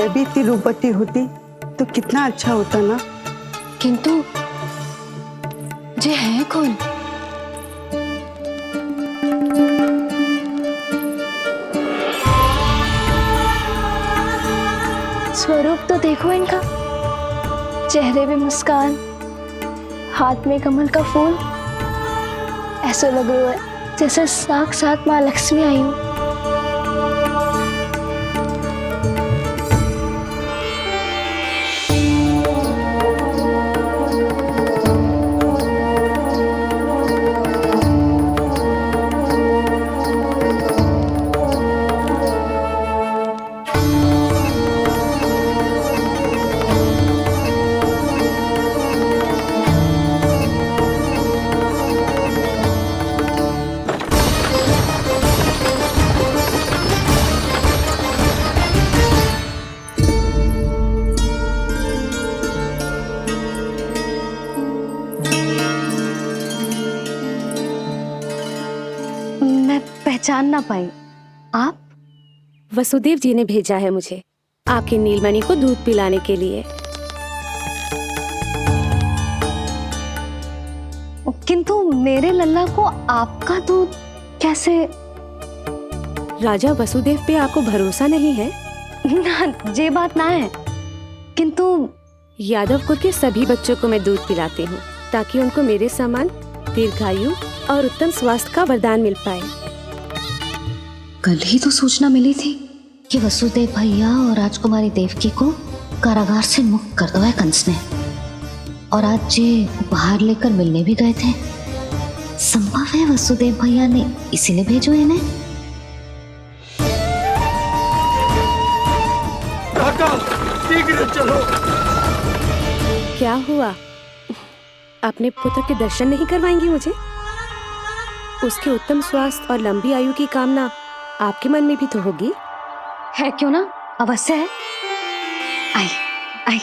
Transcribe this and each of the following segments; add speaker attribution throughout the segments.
Speaker 1: मैं भी इतनी रूपवती होती तो कितना अच्छा होता ना।
Speaker 2: किंतु ये है कौन? स्वरूप तो देखो इनका, चेहरे पे मुस्कान, हाथ में कमल का फूल, ऐसा लग रहा है जैसे साक्षात माँ लक्ष्मी आई हूँ। पहचान ना पाई। आप?
Speaker 3: वसुदेव जी ने भेजा है मुझे आपकी नीलमणि को दूध पिलाने के लिए।
Speaker 2: किंतु मेरे लल्ला को आपका दूध कैसे?
Speaker 3: राजा वसुदेव पे आपको भरोसा नहीं है?
Speaker 2: ना, ये बात ना है। किंतु
Speaker 3: यादव कुल के सभी बच्चों को मैं दूध पिलाती हूँ ताकि उनको मेरे समान दीर्घायु और उत्तम स्वास्थ्य का वरदान मिल पाए।
Speaker 2: कल ही तो सूचना मिली थी कि वसुदेव भैया और राजकुमारी देवकी को कारागार से मुक्त कर दो है कंस ने, और आज ये उपहार लेकर मिलने भी गए थे। संभव है वसुदेव भैया ने इसीलिए भेजो इन्हें।
Speaker 4: शीघ्र चलो।
Speaker 3: क्या हुआ? अपने पुत्र के दर्शन नहीं करवाएंगी मुझे? उसके उत्तम स्वास्थ्य और लंबी आयु की कामना आपके मन में भी तो होगी।
Speaker 2: है क्यों ना, अवश्य है। आई आई।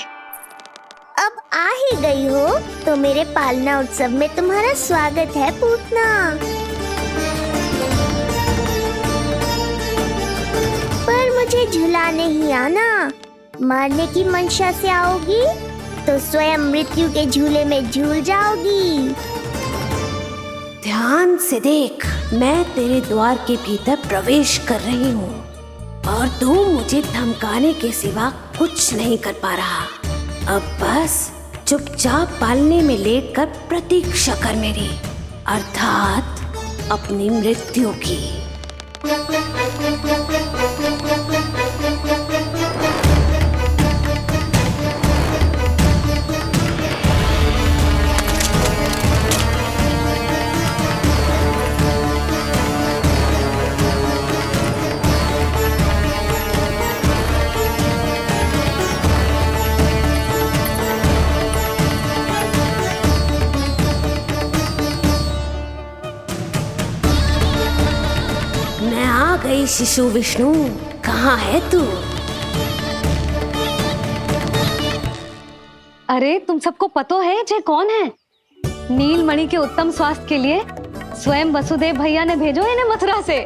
Speaker 5: अब आ ही गई हो तो मेरे पालना उत्सव में तुम्हारा स्वागत है पूतना। पर मुझे झुलाने ही आना, मारने की मंशा से आओगी तो स्वयं मृत्यु के झूले में झूल जाओगी।
Speaker 3: ध्यान से देख, मैं तेरे द्वार के भीतर प्रवेश कर रही हूँ और तू मुझे धमकाने के सिवा कुछ नहीं कर पा रहा। अब बस चुपचाप पालने में लेटकर प्रतीक्षा कर मेरी, अर्थात अपनी मृत्यु की। मैं आ गई शिशु विष्णु, कहाँ है तू?
Speaker 2: अरे तुम सबको पता है ये कौन है? नीलमणि के उत्तम स्वास्थ्य के लिए स्वयं वसुदेव भैया ने भेजो इन्हें मथुरा से।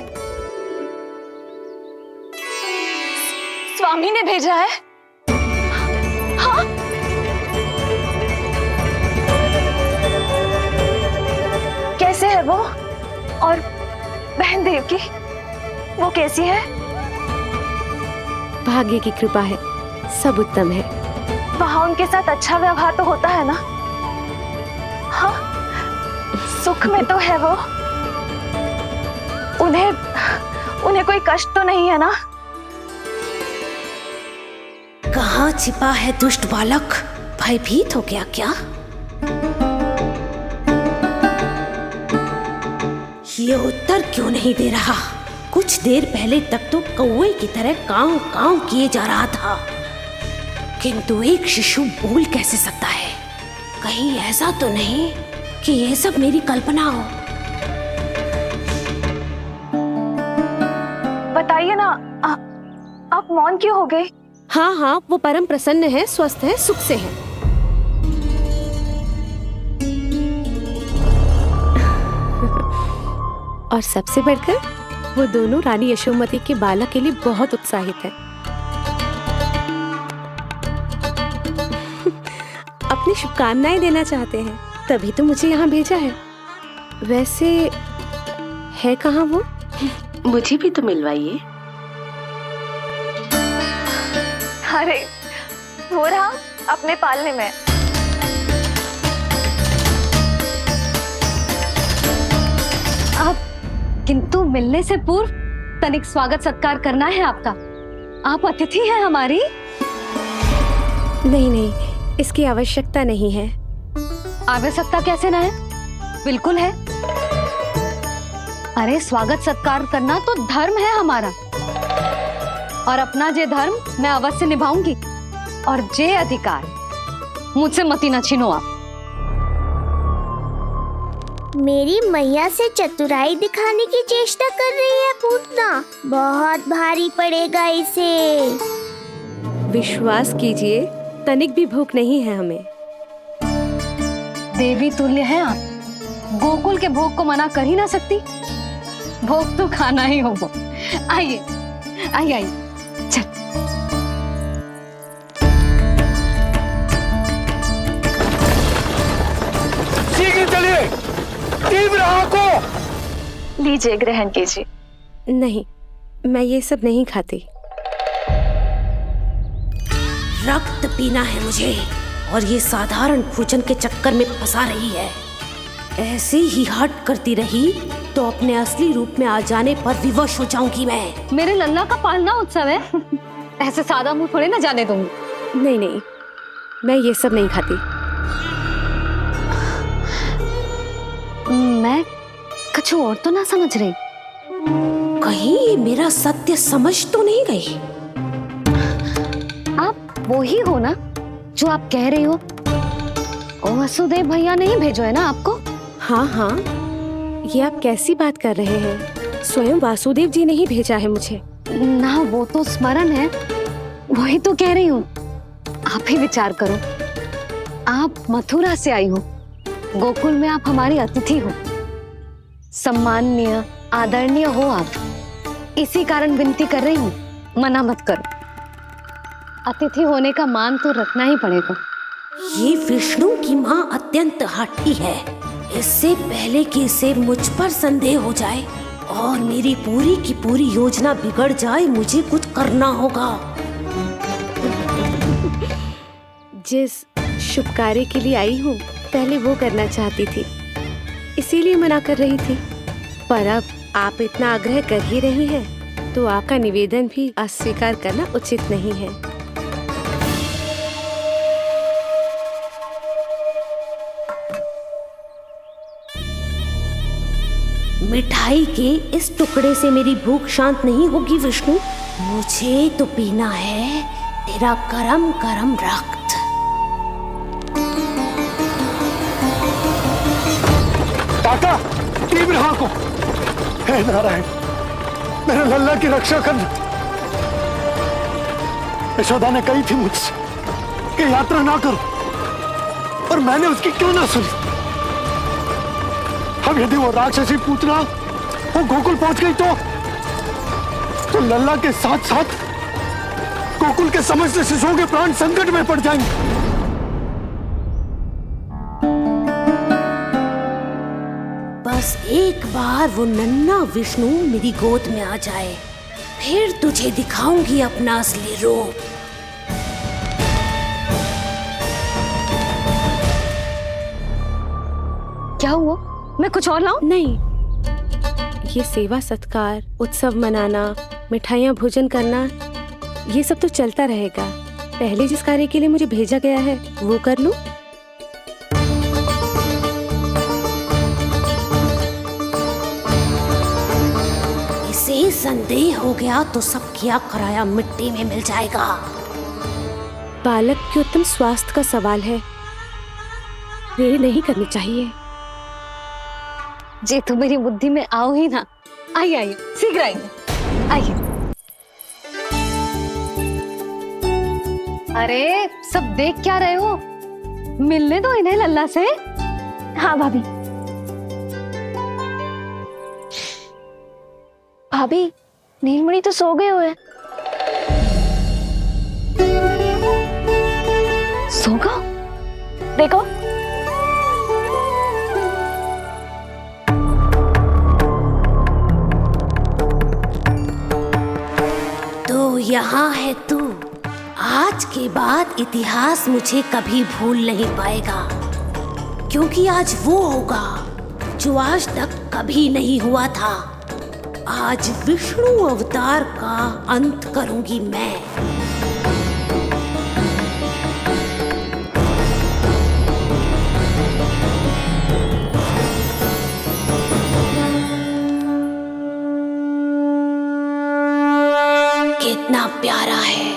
Speaker 6: स्वामी ने भेजा है? हाँ? कैसे है वो? और बहन देवकी, वो कैसी है?
Speaker 3: भाग्य की कृपा है, सब उत्तम है।
Speaker 6: वहाँ उनके साथ अच्छा व्यवहार तो होता है ना? हाँ, सुख में तो है वो। उन्हें कोई कष्ट तो नहीं है ना?
Speaker 3: कहाँ छिपा है दुष्ट बालक? भयभीत हो गया क्या? ये उत्तर क्यों नहीं दे रहा? कुछ देर पहले तक तो कौवे की तरह कांव कांव किए जा रहा था, किंतु एक शिशु बोल कैसे सकता है? कहीं ऐसा तो नहीं कि ये सब मेरी कल्पना हो?
Speaker 6: बताइए ना, आप मौन क्यों हो गए?
Speaker 3: हाँ हाँ, वो परम प्रसन्न है, स्वस्थ है, सुख से है। और सबसे बढ़कर वो दोनों रानी यशोमती के बालक के लिए बहुत उत्साहित है। अपनी शुभकामनाएं देना चाहते हैं, तभी तो मुझे यहाँ भेजा है। वैसे है कहाँ वो?
Speaker 7: मुझे भी तो मिलवाइए।
Speaker 6: अरे वो रहा अपने पालने में।
Speaker 2: आप किंतु मिलने से पूर्व तनिक स्वागत सत्कार करना है आपका। आप अतिथि हैं हमारी।
Speaker 3: नहीं नहीं, इसकी आवश्यकता नहीं है।
Speaker 2: आवश्यकता कैसे ना है? बिल्कुल है। अरे स्वागत सत्कार करना तो धर्म है हमारा, और अपना जे धर्म मैं अवश्य निभाऊंगी, और जे अधिकार मुझसे मती न छीनो आप।
Speaker 5: मेरी मैया से चतुराई दिखाने की चेष्टा कर रही है पूतना। बहुत भारी पड़ेगा इसे।
Speaker 3: विश्वास कीजिए, तनिक भी भूख नहीं है हमें।
Speaker 2: देवी तुल्य हैं आप, गोकुल के भोग को मना कर ही ना सकती। भोग तो खाना ही होगा। आइए आइए आइए, चल।
Speaker 4: शीघ्र चलिए, तीव्र आंखों।
Speaker 6: लीजिए, ग्रहण कीजिए।
Speaker 3: नहीं, मैं ये सब नहीं खाती। रक्त पीना है मुझे, और ये साधारण भोजन के चक्कर में फंसा रही है। ऐसे ही हट करती रही तो अपने असली रूप में आ जाने पर विवश हो जाऊंगी मैं।
Speaker 2: मेरे लल्ला का पालना उत्सव है, ऐसे सादा मुंह थोड़े ना जाने दूंगी।
Speaker 3: नहीं नहीं, मैं ये सब नहीं खाती।
Speaker 2: मैं कुछ और तो ना समझ रही।
Speaker 3: कहीं ये मेरा सत्य समझ तो नहीं गई?
Speaker 2: आप वो ही हो ना जो आप कह रही हो? ओ वसुदेव भैया ने ही भेजो है ना आपको?
Speaker 3: हाँ हाँ, ये आप कैसी बात कर रहे हैं? स्वयं वासुदेव जी ने ही भेजा है मुझे।
Speaker 2: ना वो तो स्मरण है, वही तो कह रही हूँ। आप ही विचार करो, आप मथुरा से आई हो, गोकुल में आप हमारी अतिथि हो, सम्माननीय आदरणीय हो आप। इसी कारण विनती कर रही हूँ, मना मत करो। अतिथि होने का मान तो रखना ही पड़ेगा।
Speaker 3: ये विष्णु की माँ अत्यंत हठी है। इससे पहले कि इसे मुझ पर संदेह हो जाए और मेरी पूरी की पूरी योजना बिगड़ जाए, मुझे कुछ करना होगा। जिस शुभ कार्य के लिए आई हूँ, पहले वो करना चाहती थी, इसीलिए मना कर रही थी। पर अब आप इतना आग्रह कर ही रही हैं, तो आपका निवेदन भी अस्वीकार करना उचित नहीं है। मिठाई के इस टुकड़े से मेरी भूख शांत नहीं होगी विष्णु। मुझे तो पीना है तेरा गरम गरम रक्त।
Speaker 4: काका, तीव्र आंखों। हे नारायण, मेरे लल्ला की रक्षा करना। यशोदा ने कही थी मुझसे कि यात्रा ना करो, और मैंने उसकी क्यों ना सुनी। अब यदि वो राक्षसी पूतना वो गोकुल पहुंच गई तो लल्ला के साथ साथ गोकुल के समस्त शिशुओं के प्राण संकट में पड़ जाएंगे।
Speaker 3: बस एक बार वो नन्हा विष्णु मेरी गोद में आ जाए, फिर तुझे दिखाऊंगी अपना असली रूप।
Speaker 2: क्या हुआ? मैं कुछ और लाऊं?
Speaker 3: नहीं, ये सेवा सत्कार, उत्सव मनाना, मिठाइयाँ भोजन करना, ये सब तो चलता रहेगा। पहले जिस कार्य के लिए मुझे भेजा गया है वो कर लूं। इसे संदेह हो गया तो सब किया कराया मिट्टी में मिल जाएगा। बालक के उत्तम स्वास्थ्य का सवाल है, देरी नहीं करनी चाहिए।
Speaker 2: जी तो मेरी बुद्धि में आओ ही ना। आइए आइए, शीघ्र आइए, आइए। अरे सब देख क्या रहे हो? मिलने दो इन्हें लल्ला से।
Speaker 6: हाँ भाभी। भाभी, नीलमणि तो सो गए हुए।
Speaker 2: सोगा?
Speaker 6: देखो।
Speaker 3: तो यहाँ है तू। आज के बाद इतिहास मुझे कभी भूल नहीं पाएगा, क्योंकि आज वो होगा जो आज तक कभी नहीं हुआ था। आज विष्णु अवतार का अंत करूंगी मैं। कितना प्यारा है।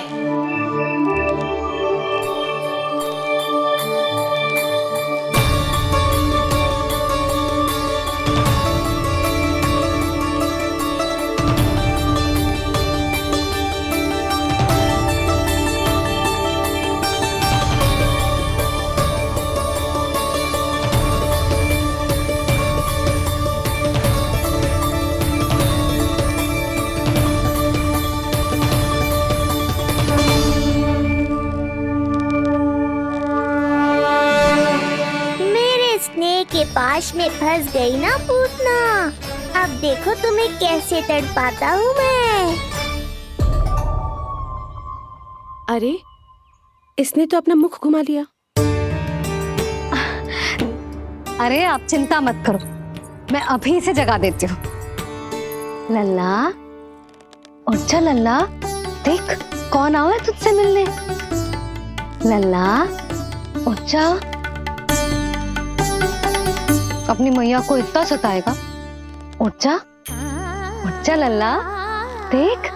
Speaker 5: के पास में फंस गई ना पूतना। अब देखो तुम्हें कैसे तड़पाता हूँ मैं।
Speaker 3: अरे, इसने तो अपना मुख घुमा लिया।
Speaker 2: अरे आप चिंता मत करो, मैं अभी इसे जगा देती हूँ। लल्ला, उठ जा लल्ला, देख कौन आया है तुझसे मिलने। लल्ला, उठ जा। अपनी मैया को इतना सताएगा। उठ जा लल्ला, देख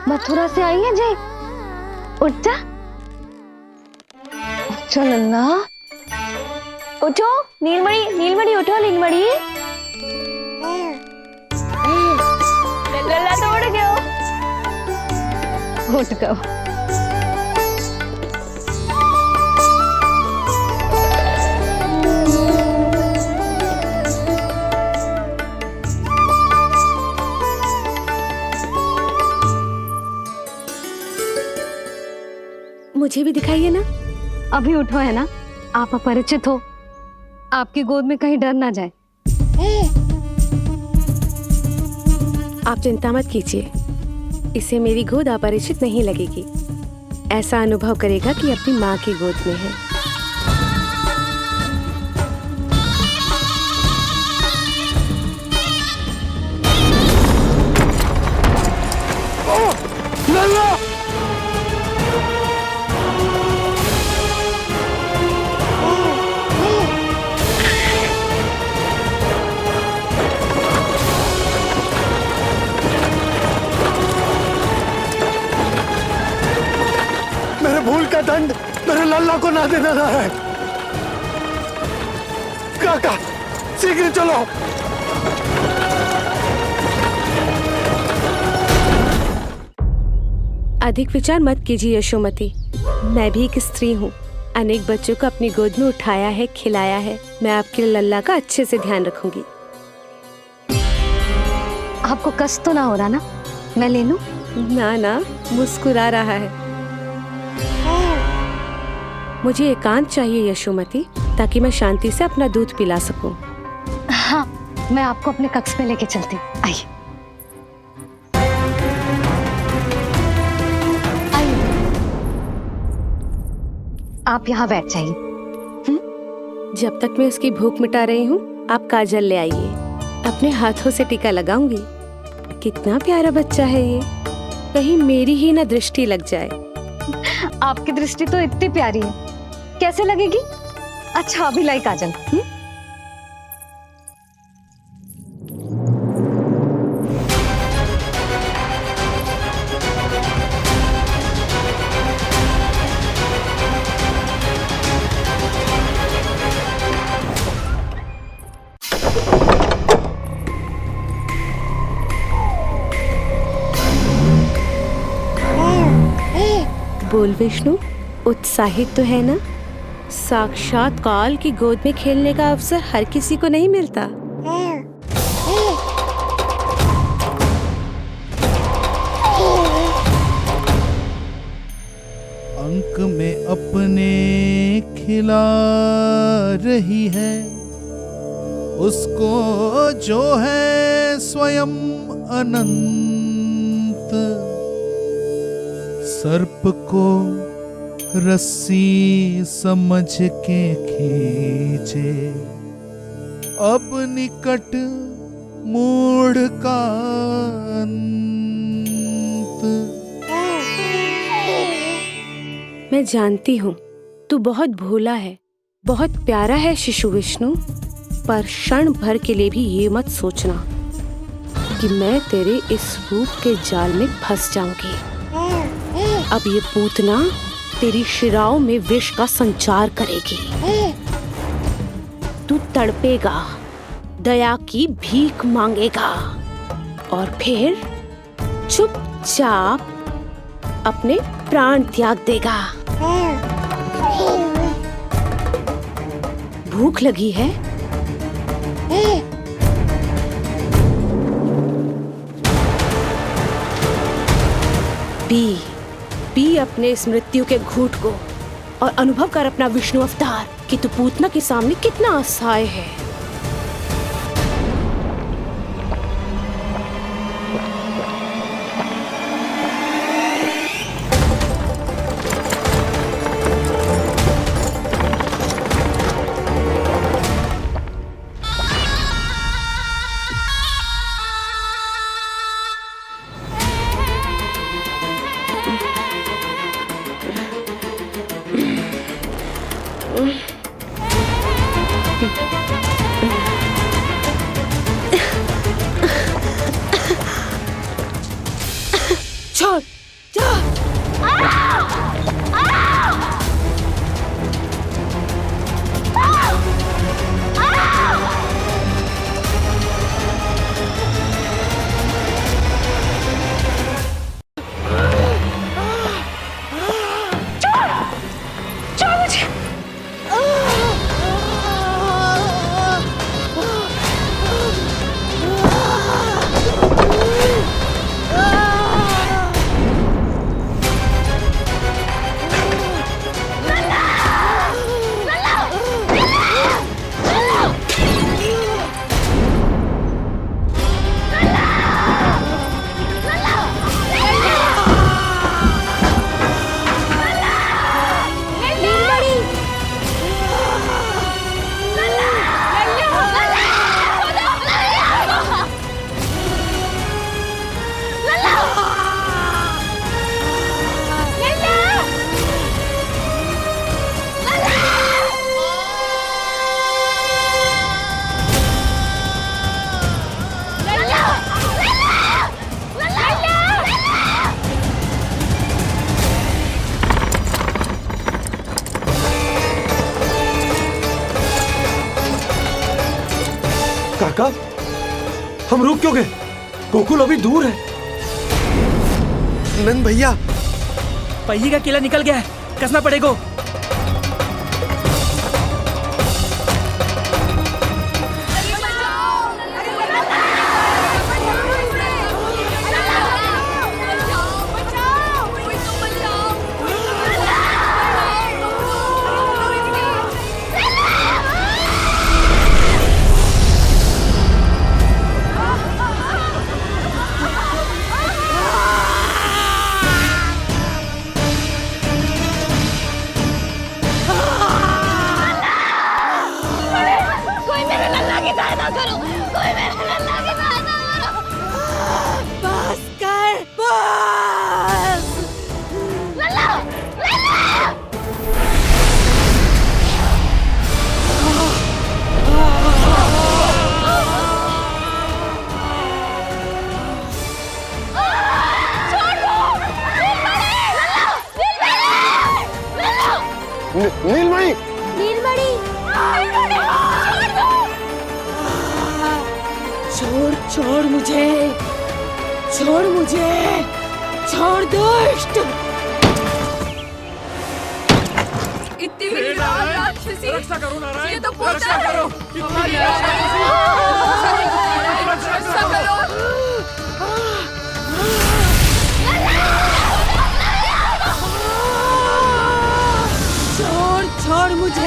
Speaker 2: मथुरा से आई है जय। उठ जा लल्ला।
Speaker 6: उठो नीलमणि, नीलमणि उठो नीलमणि। लल्ला तो उठ गयो।
Speaker 2: उठ गयो।
Speaker 3: मुझे भी दिखाइए ना।
Speaker 2: अभी उठो है ना, आप अपरिचित हो, आपकी गोद में कहीं डर ना जाए।
Speaker 3: आप चिंता मत कीजिए, इसे मेरी गोद अपरिचित नहीं लगेगी। ऐसा अनुभव करेगा कि अपनी माँ की गोद में है।
Speaker 4: भूल का दंड मेरे लल्ला को ना देना है। काका, शीघ्र चलो।
Speaker 3: अधिक विचार मत कीजिए यशोमती, मैं भी एक स्त्री हूँ। अनेक बच्चों को अपनी गोद में उठाया है, खिलाया है। मैं आपके लल्ला का अच्छे से ध्यान रखूंगी।
Speaker 2: आपको कष्ट तो ना हो रहा ना? मैं ले लूं?
Speaker 3: ना ना, मुस्कुरा रहा है। मुझे एकांत चाहिए यशोमती, ताकि मैं शांति से अपना दूध पिला सकूं।
Speaker 2: हाँ, मैं आपको अपने कक्ष में लेके चलती हूँ। आइए। आप यहाँ बैठ जाइए।
Speaker 3: जब तक मैं उसकी भूख मिटा रही हूँ, आप काजल ले आइए। अपने हाथों से टीका लगाऊंगी। कितना प्यारा बच्चा है ये, कहीं मेरी ही ना दृष्टि लग जाए।
Speaker 2: आपकी दृष्टि तो इतनी प्यारी है, कैसे लगेगी? अच्छा अभी लाई काजल।
Speaker 3: बोल विष्णु, उत्साहित तो है ना? साक्षात काल की गोद में खेलने का अवसर हर किसी को नहीं मिलता।
Speaker 8: अंक में अपने खिला रही है उसको जो है स्वयं अनंत। सर्प को रस्सी समझ के खींचे अब निकट मूढ़ का अंत।
Speaker 3: मैं जानती हूँ तू बहुत भोला है, बहुत प्यारा है शिशु विष्णु, पर क्षण भर के लिए भी ये मत सोचना कि मैं तेरे इस रूप के जाल में फंस जाऊंगी। अब ये पूतना तेरी शिराओं में विष का संचार करेगी। तू तड़पेगा, दया की भीख मांगेगा और फिर चुपचाप अपने प्राण त्याग देगा। भूख लगी है? पी अपने इस मृत्यु के घूंट को और अनुभव कर अपना विष्णु अवतार कि तू पूतना के सामने कितना असहाय है।
Speaker 4: काका, हम रुक क्यों गए? गोकुल अभी दूर है।
Speaker 9: नंद भैया,
Speaker 10: पहिए का किला निकल गया है, कसना पड़ेगा।
Speaker 4: नीलमणि,
Speaker 5: नीलमणि,
Speaker 3: छोड़ मुझे, छोड़ मुझे, छोड़ दुष्ट।
Speaker 6: इतनी राक्षसी, रक्षा करो नारायण, ये तो
Speaker 10: रक्षा करो,
Speaker 6: रक्षा करो।
Speaker 3: छोड़ मुझे।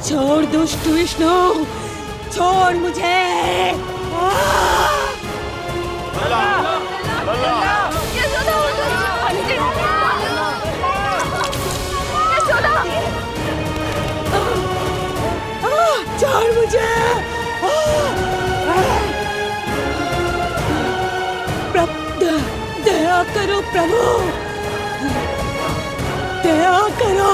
Speaker 3: छोड़ दुष्ट विष्णु, छोड़ मुझे। छोड़ मुझे। दया करो प्रभु, दया करो।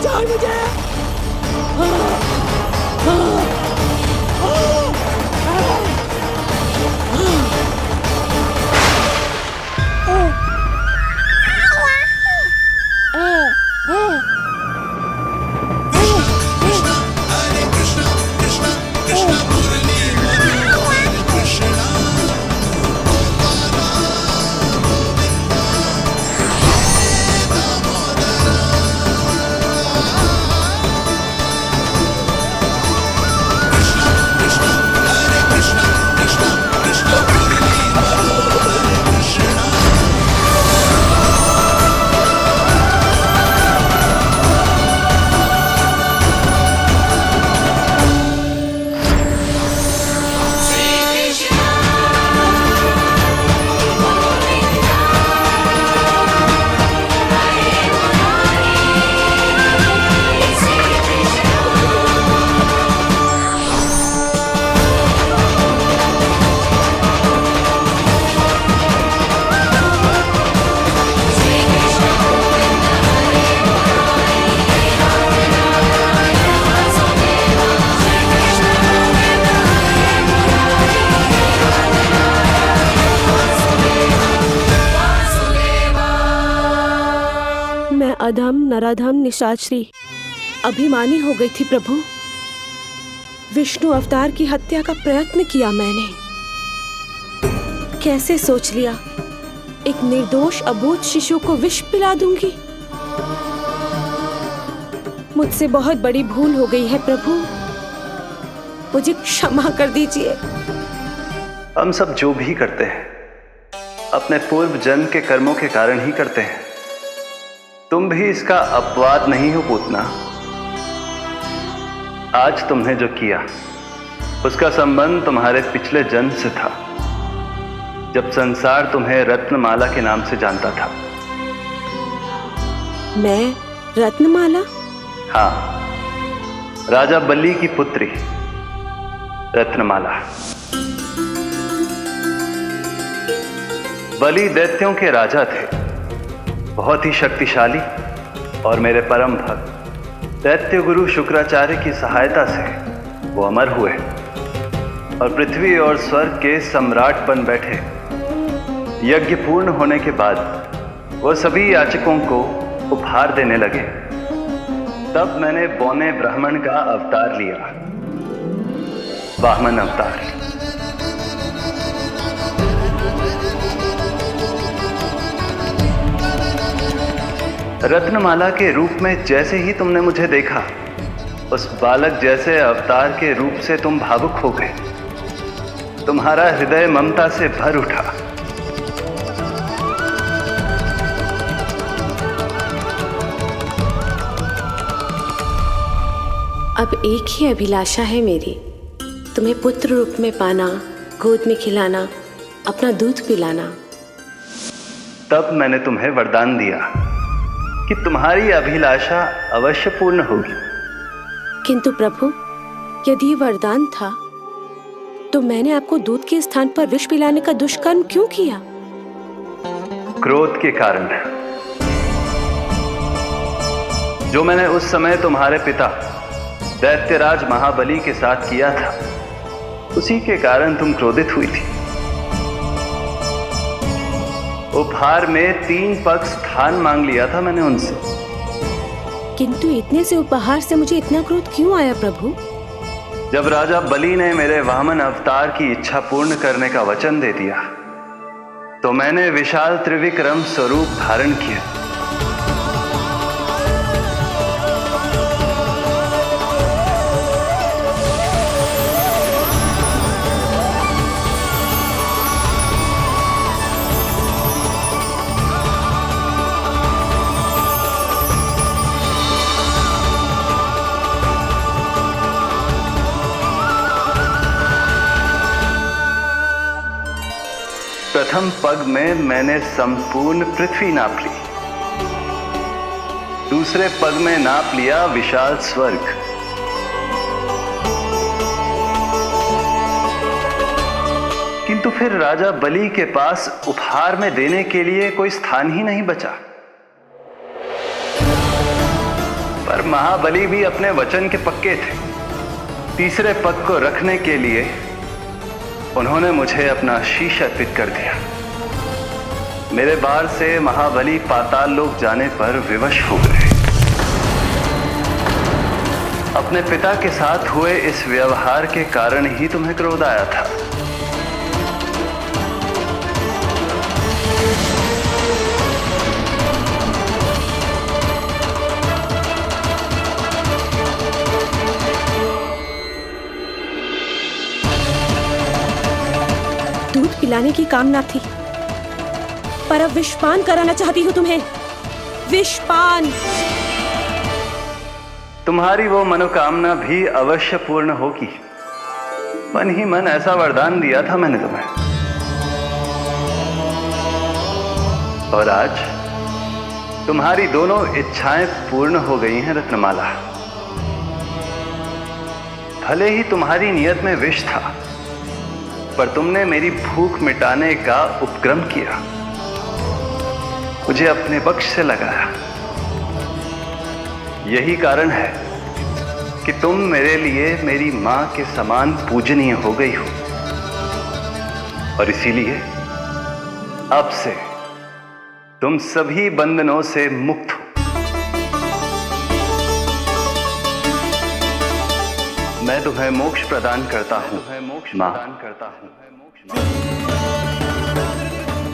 Speaker 3: छोड़ मुझे। अधम नराधम निशाचरी अभिमानी हो गई थी प्रभु। विष्णु अवतार की हत्या का प्रयत्न किया मैंने। कैसे सोच लिया एक निर्दोष अबोध शिशु को विष पिला दूंगी। मुझसे बहुत बड़ी भूल हो गई है प्रभु, मुझे क्षमा कर दीजिए।
Speaker 9: हम सब जो भी करते हैं अपने पूर्व जन्म के कर्मों के कारण ही करते हैं। तुम भी इसका अपवाद नहीं हो पूतना। आज तुमने जो किया उसका संबंध तुम्हारे पिछले जन्म से था, जब संसार तुम्हें रत्नमाला के नाम से जानता था।
Speaker 3: मैं रत्नमाला?
Speaker 9: हाँ, राजा बलि की पुत्री रत्नमाला। बलि दैत्यों के राजा थे, बहुत ही शक्तिशाली, और मेरे परम भक्त दैत्य गुरु शुक्राचार्य की सहायता से वो अमर हुए और पृथ्वी और स्वर्ग के सम्राट बन बैठे। यज्ञ पूर्ण होने के बाद वो सभी याचकों को उपहार देने लगे। तब मैंने बौने ब्राह्मण का अवतार लिया, वामन अवतार। रत्नमाला के रूप में जैसे ही तुमने मुझे देखा, उस बालक जैसे अवतार के रूप से तुम भावुक हो गए। तुम्हारा हृदय ममता से भर उठा।
Speaker 3: अब एक ही अभिलाषा है मेरी, तुम्हें पुत्र रूप में पाना, गोद में खिलाना, अपना दूध पिलाना।
Speaker 9: तब मैंने तुम्हें वरदान दिया कि तुम्हारी अभिलाषा अवश्य पूर्ण होगी।
Speaker 3: किंतु प्रभु, यदि वरदान था तो मैंने आपको दूध के स्थान पर विष पिलाने का दुष्कर्म क्यों किया?
Speaker 9: क्रोध के कारण, जो मैंने उस समय तुम्हारे पिता दैत्यराज महाबली के साथ किया था, उसी के कारण तुम क्रोधित हुई थी। उपहार में 3 पग स्थान मांग लिया था मैंने उनसे।
Speaker 3: किंतु इतने से उपहार से मुझे इतना क्रोध क्यों आया प्रभु?
Speaker 9: जब राजा बलि ने मेरे वामन अवतार की इच्छा पूर्ण करने का वचन दे दिया, तो मैंने विशाल त्रिविक्रम स्वरूप धारण किया। प्रथम पग में मैंने संपूर्ण पृथ्वी नाप ली, दूसरे पग में नाप लिया विशाल स्वर्ग, किंतु फिर राजा बलि के पास उपहार में देने के लिए कोई स्थान ही नहीं बचा। पर महाबली भी अपने वचन के पक्के थे। तीसरे पग को रखने के लिए उन्होंने मुझे अपना शीश अर्पित कर दिया। मेरे बार से महाबली पाताल लोक जाने पर विवश हो गए। अपने पिता के साथ हुए इस व्यवहार के कारण ही तुम्हें क्रोध आया था।
Speaker 3: दूध पिलाने की कामना थी, पर अब विषपान कराना चाहती हूँ तुम्हें। विषपान।
Speaker 9: तुम्हारी वो मनोकामना भी अवश्य पूर्ण होगी। मन ही मन ऐसा वरदान दिया था मैंने तुम्हें। और आज तुम्हारी दोनों इच्छाएं पूर्ण हो गई हैं रत्नमाला। भले ही तुम्हारी नियत में विष था, पर तुमने मेरी भूख मिटाने का उपक्रम किया, मुझे अपने पक्ष से लगाया। यही कारण है कि तुम मेरे लिए मेरी मां के समान पूजनीय हो गई हो। और इसीलिए अब से तुम सभी बंधनों से मुक्त हो। मैं तुम्हें मोक्ष प्रदान करता हूं, मां।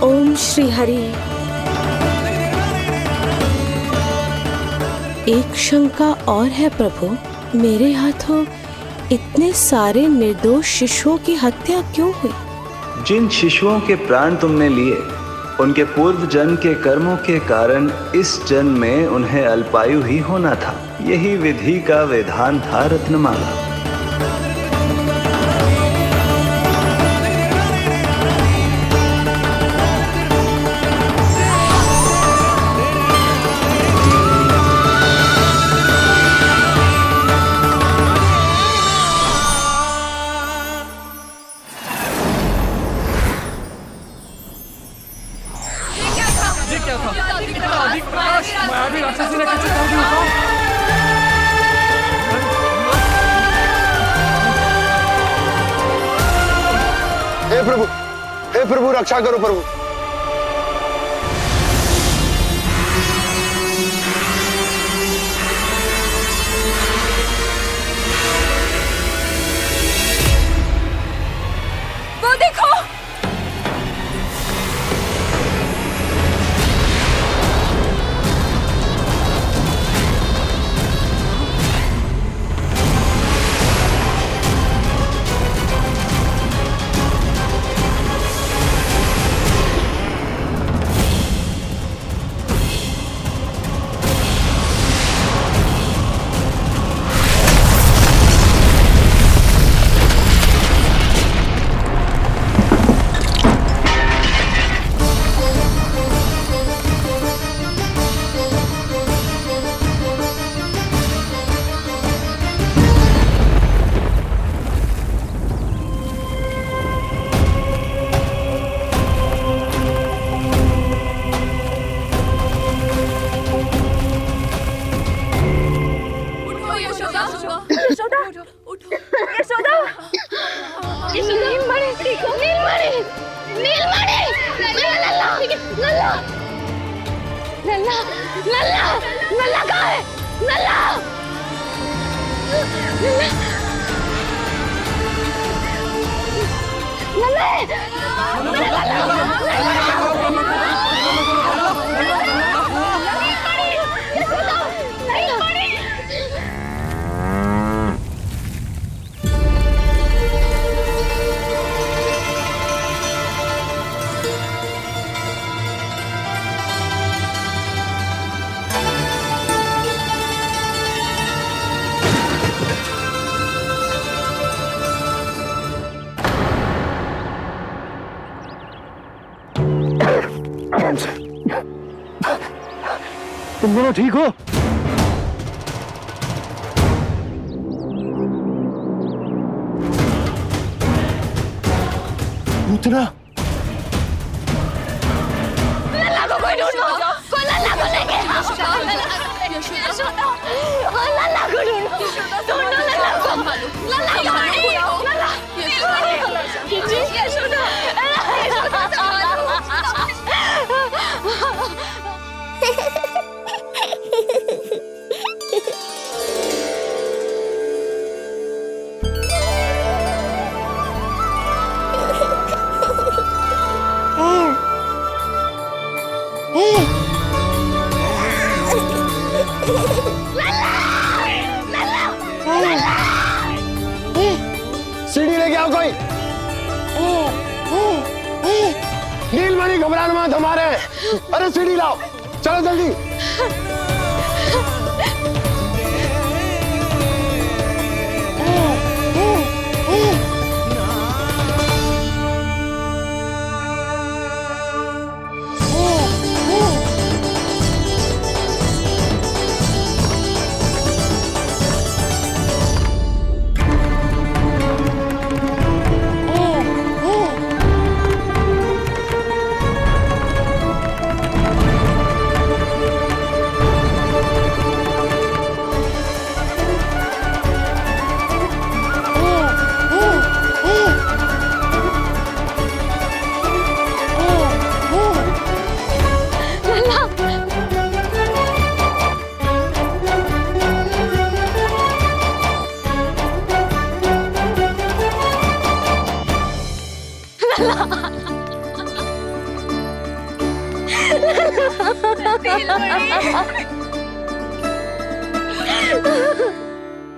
Speaker 3: ओम श्री हरि। एक शंका और है प्रभु, मेरे हाथों इतने सारे निर्दोष शिशुओं की हत्या क्यों हुई?
Speaker 9: जिन शिशुओं के प्राण तुमने लिए, उनके पूर्व जन्म के कर्मों के कारण इस जन्म में उन्हें अल्पायु ही होना था। यही विधि का विधान था रत्नमाला।
Speaker 4: हे प्रभु रक्षा करो प्रभु।
Speaker 6: वो देखो,
Speaker 4: आराम से। तुम दोनों ठीक हो? पूतना सीढ़ी लेके आओ कोई। नीलमणि घबराना मत, हमारे। अरे सीढ़ी लाओ, चलो जल्दी।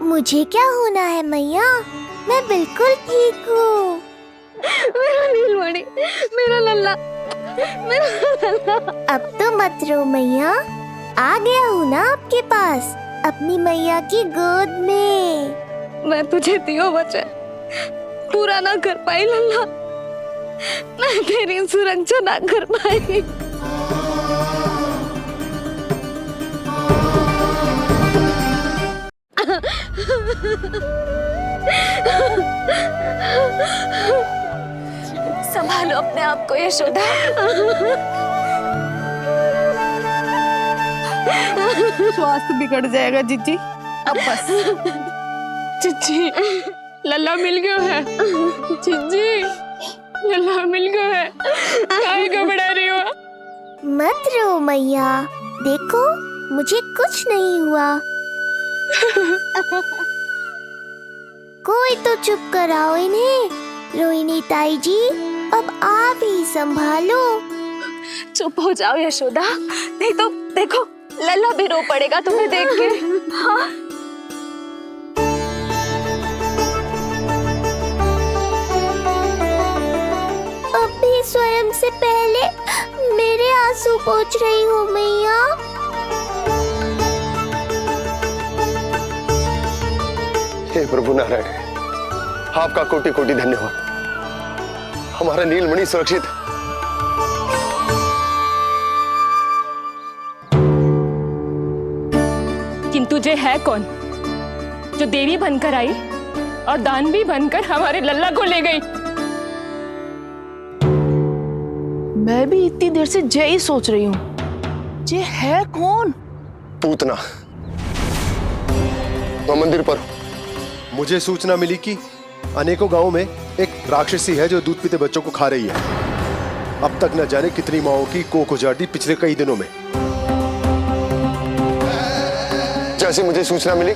Speaker 5: मुझे क्या होना है मैया, मैं बिल्कुल ठीक हूँ।
Speaker 6: मेरा नीलमणि, मेरा लल्ला, मेरा लल्ला।
Speaker 5: अब तो मत रो मैया, आ गया हूँ ना आपके पास, अपनी मैया की गोद में।
Speaker 6: मैं तुझे दियो वचन पूरा ना कर पाई लल्ला, मैं तेरी सुरक्षा ना कर पाई। संभालो अपने आप को यशोदा।
Speaker 1: स्वास्थ्य बिगड़ जाएगा जीजी, अब बस।
Speaker 6: चिच्ची, लल्ला मिल गया है। चिच्ची, लल्ला मिल गया है। काहे घबरा रही हो?
Speaker 5: मत रो मैया, देखो मुझे कुछ नहीं हुआ। कोई तो चुप कराओ इन्हें। रोहिणी ताई जी, अब आप ही संभालो।
Speaker 6: चुप हो जाओ यशोदा, नहीं तो देखो लल्ला भी रो पड़ेगा तुम्हें देख के। हाँ?
Speaker 5: अब भी स्वयं से पहले मेरे आंसू पोंछ रही हो मैया।
Speaker 4: हे प्रभु नारायण, आपका कोटि कोटि धन्यवाद। हमारा नीलमणि सुरक्षित।
Speaker 11: किंतु जे है कौन जो देवी बनकर आई और दानवी बनकर हमारे लल्ला को ले गई?
Speaker 12: मैं भी इतनी देर से जय ही सोच रही हूँ, जे है कौन?
Speaker 4: पूतना। तो मंदिर पर मुझे सूचना मिली कि अनेकों गांवों में एक राक्षसी है जो दूध पीते बच्चों को खा रही है। अब तक न जाने कितनी माओं की कोख उजाड़ दी पिछले कई दिनों में। जैसे मुझे सूचना मिली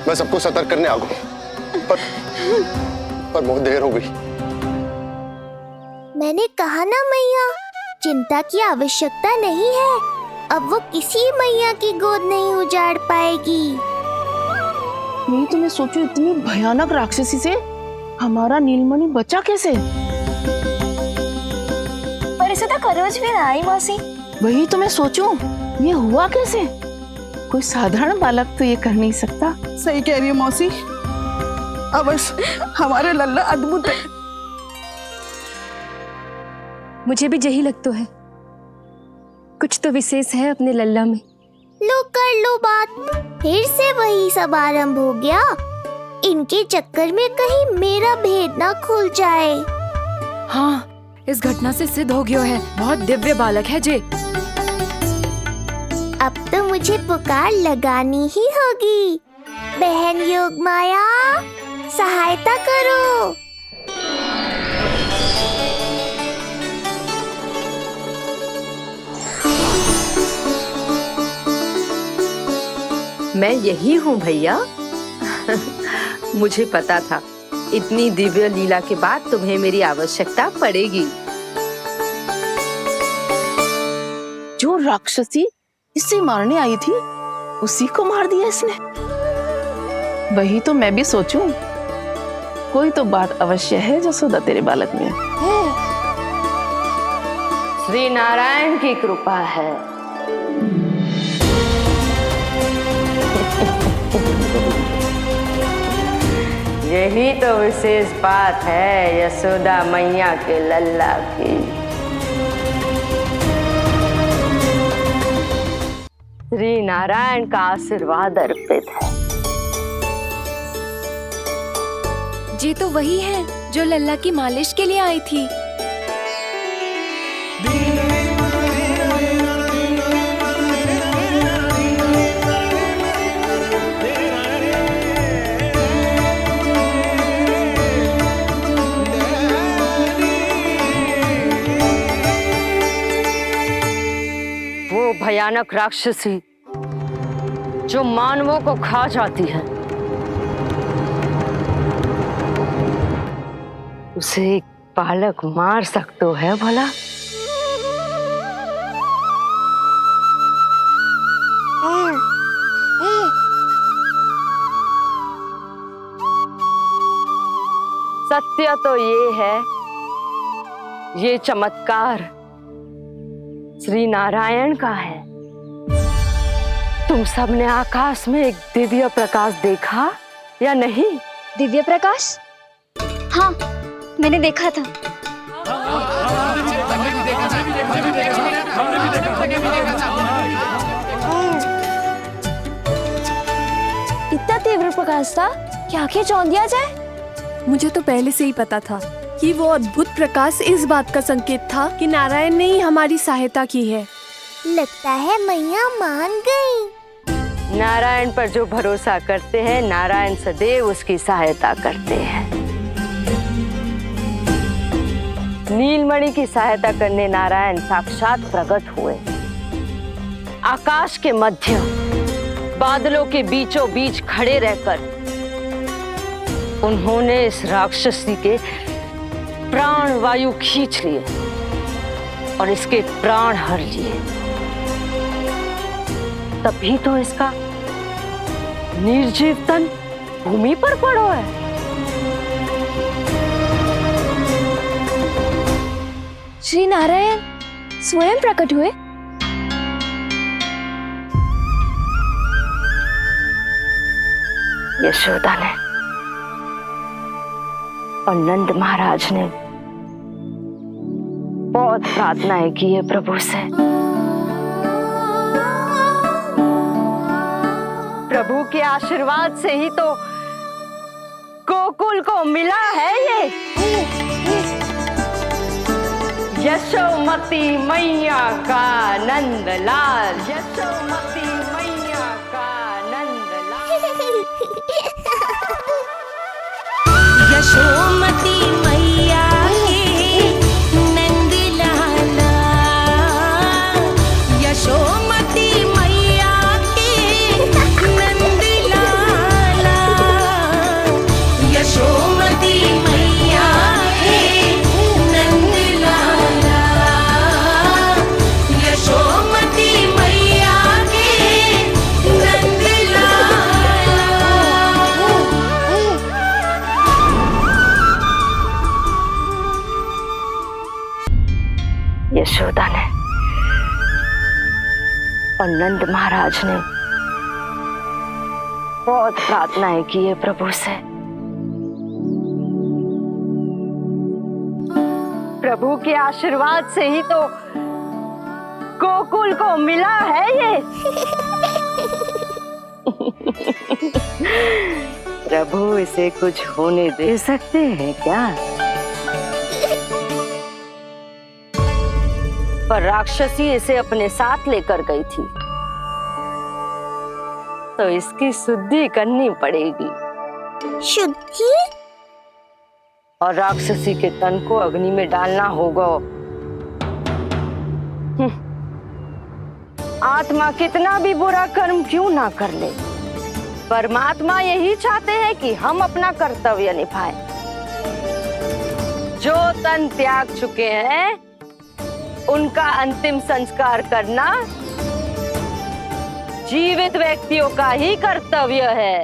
Speaker 4: मैं सबको सतर्क करने आ गया, पर बहुत देर हो गई।
Speaker 5: मैंने कहा ना मैया, चिंता की आवश्यकता नहीं है। अब वो किसी मैया की गोद नहीं उजाड़ पाएगी।
Speaker 12: नहीं तो मैं सोचू, इतनी भयानक राक्षसी से हमारा नीलमणि बचा कैसे?
Speaker 6: पर इसे तो खरोच भी ना आई मौसी।
Speaker 12: वही तो मैं सोचूं, ये हुआ कैसे? कोई साधारण बालक तो ये कर नहीं सकता।
Speaker 1: सही कह रही है मौसी, अवश्य हमारे लल्ला अद्भुत है।
Speaker 11: मुझे भी यही लगता है। कुछ तो विशेष है अपने लल्ला में।
Speaker 5: लो कर लो बात, फिर से वही सब आरंभ हो गया। इनके चक्कर में कहीं मेरा भेद ना खुल जाए।
Speaker 11: हाँ, इस घटना से सिद्ध हो गया है, बहुत दिव्य बालक है जे।
Speaker 5: अब तो मुझे पुकार लगानी ही होगी। बहन योगमाया, सहायता करो।
Speaker 7: मैं यही हूँ भैया। मुझे पता था इतनी दिव्य लीला के बाद तुम्हें मेरी आवश्यकता पड़ेगी।
Speaker 12: जो राक्षसी इसे मारने आई थी उसी को मार दिया इसने। वही तो मैं भी सोचूं, कोई तो बात अवश्य है जसोदा तेरे बालक में।
Speaker 7: श्री नारायण की कृपा है। यही तो विशेष बात है यशोदा मैया के लल्ला की। श्री नारायण का आशीर्वाद अर्पित है।
Speaker 11: जी तो वही है जो लल्ला की मालिश के लिए आई थी।
Speaker 7: वो भयानक राक्षसी जो मानवों को खा जाती है, उसे एक बालक मार सकता है भला? सत्य तो ये है, ये चमत्कार श्री नारायण का है। तुम सबने आकाश में एक दिव्य प्रकाश देखा या नहीं?
Speaker 2: दिव्य प्रकाश? हाँ, मैंने देखा था।
Speaker 11: इतना तीव्र प्रकाश था कि आंखें चौंध दिया जाए।
Speaker 6: मुझे तो पहले से ही पता था कि वो अद्भुत प्रकाश इस बात का संकेत था कि नारायण ने ही हमारी सहायता की है।
Speaker 5: लगता है मैया मान गई।
Speaker 7: नारायण पर जो भरोसा करते हैं, नारायण सदैव उसकी सहायता करते हैं। नीलमणि की सहायता करने नारायण साक्षात प्रकट हुए। आकाश के मध्य बादलों के बीचों बीच खड़े रहकर उन्होंने इस राक्षसी के प्राण वायु खींच लिए और इसके प्राण हर लिए। तभी तो इसका निर्जीव तन भूमि पर पड़ो है।
Speaker 11: श्री नारायण स्वयं प्रकट हुए।
Speaker 7: यशोदा ने और नंद महाराज ने बहुत प्रार्थनाएं की है प्रभु से। प्रभु के आशीर्वाद से ही तो गोकुल को मिला है ये। यशोमती मैया का नंदलाल, यशोमती मैया का नंदलाल।
Speaker 13: यशोमती मैया के नंदलाला, यशोमती मैया के नंदलाला, यशोमती मैया के नंदलाला, यशोमती मैया के नंदलाला।
Speaker 7: यशोदा ने और नंद महाराज ने बहुत प्रार्थनाएं की है प्रभु से। प्रभु के आशीर्वाद से ही तो गोकुल को मिला है ये। प्रभु इसे कुछ होने दे सकते हैं क्या? पर राक्षसी इसे अपने साथ लेकर गई थी, तो इसकी शुद्धि करनी पड़ेगी।
Speaker 5: शुद्धि?
Speaker 7: और राक्षसी के तन को अग्नि में डालना होगा। आत्मा कितना भी बुरा कर्म क्यों ना कर ले, परमात्मा यही चाहते हैं कि हम अपना कर्तव्य निभाएं। जो तन त्याग चुके हैं उनका अंतिम संस्कार करना जीवित व्यक्तियों का ही कर्तव्य है।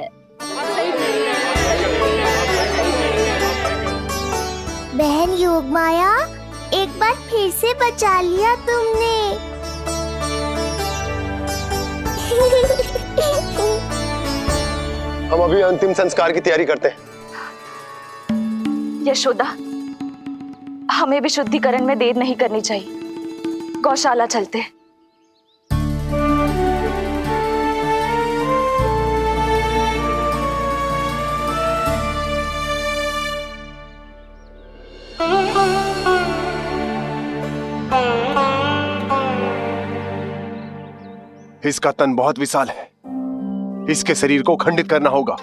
Speaker 5: बहन योगमाया, एक बार फिर से बचा लिया तुमने।
Speaker 4: हम अभी अंतिम संस्कार की तैयारी करते हैं।
Speaker 14: यशोदा, हमें भी शुद्धिकरण में देर नहीं करनी चाहिए। गौशाला चलते हैं।
Speaker 4: इसका तन बहुत विशाल है, इसके शरीर को खंडित करना होगा,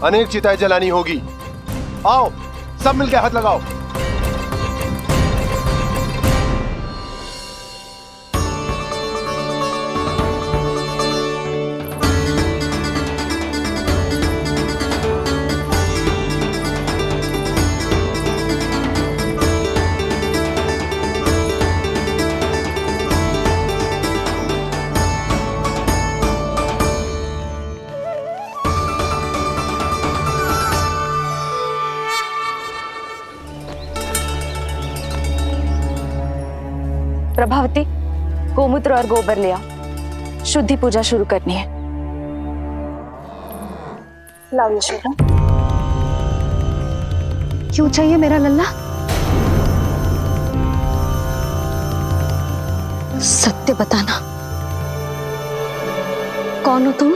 Speaker 4: अनेक चिताएं जलानी होगी। आओ सब मिलकर हाथ लगाओ।
Speaker 14: प्रभावती, गोमूत्र और गोबर ले आओ। शुद्धि पूजा शुरू करनी है। लाओ यशोदा।
Speaker 2: क्यों चाहिए मेरा लल्ला? सत्य बताना, कौन हो तुम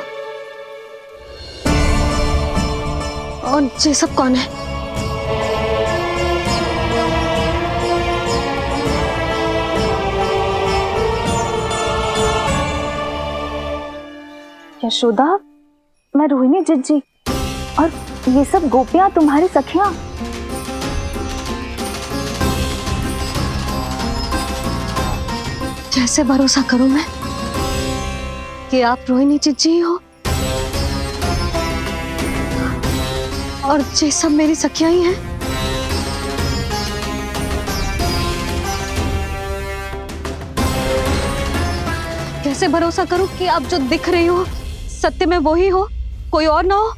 Speaker 2: और ये सब कौन है?
Speaker 14: यशोदा, मैं रोहिणी जिज्जी और ये सब गोपियां तुम्हारी सखियां।
Speaker 2: कैसे भरोसा करूं मैं कि आप रोहिणी जिज्जी हो और ये सब मेरी सखियां ही हैं? कैसे भरोसा करूं कि आप जो दिख रही हो सत्य में वो ही हो, कोई और ना हो?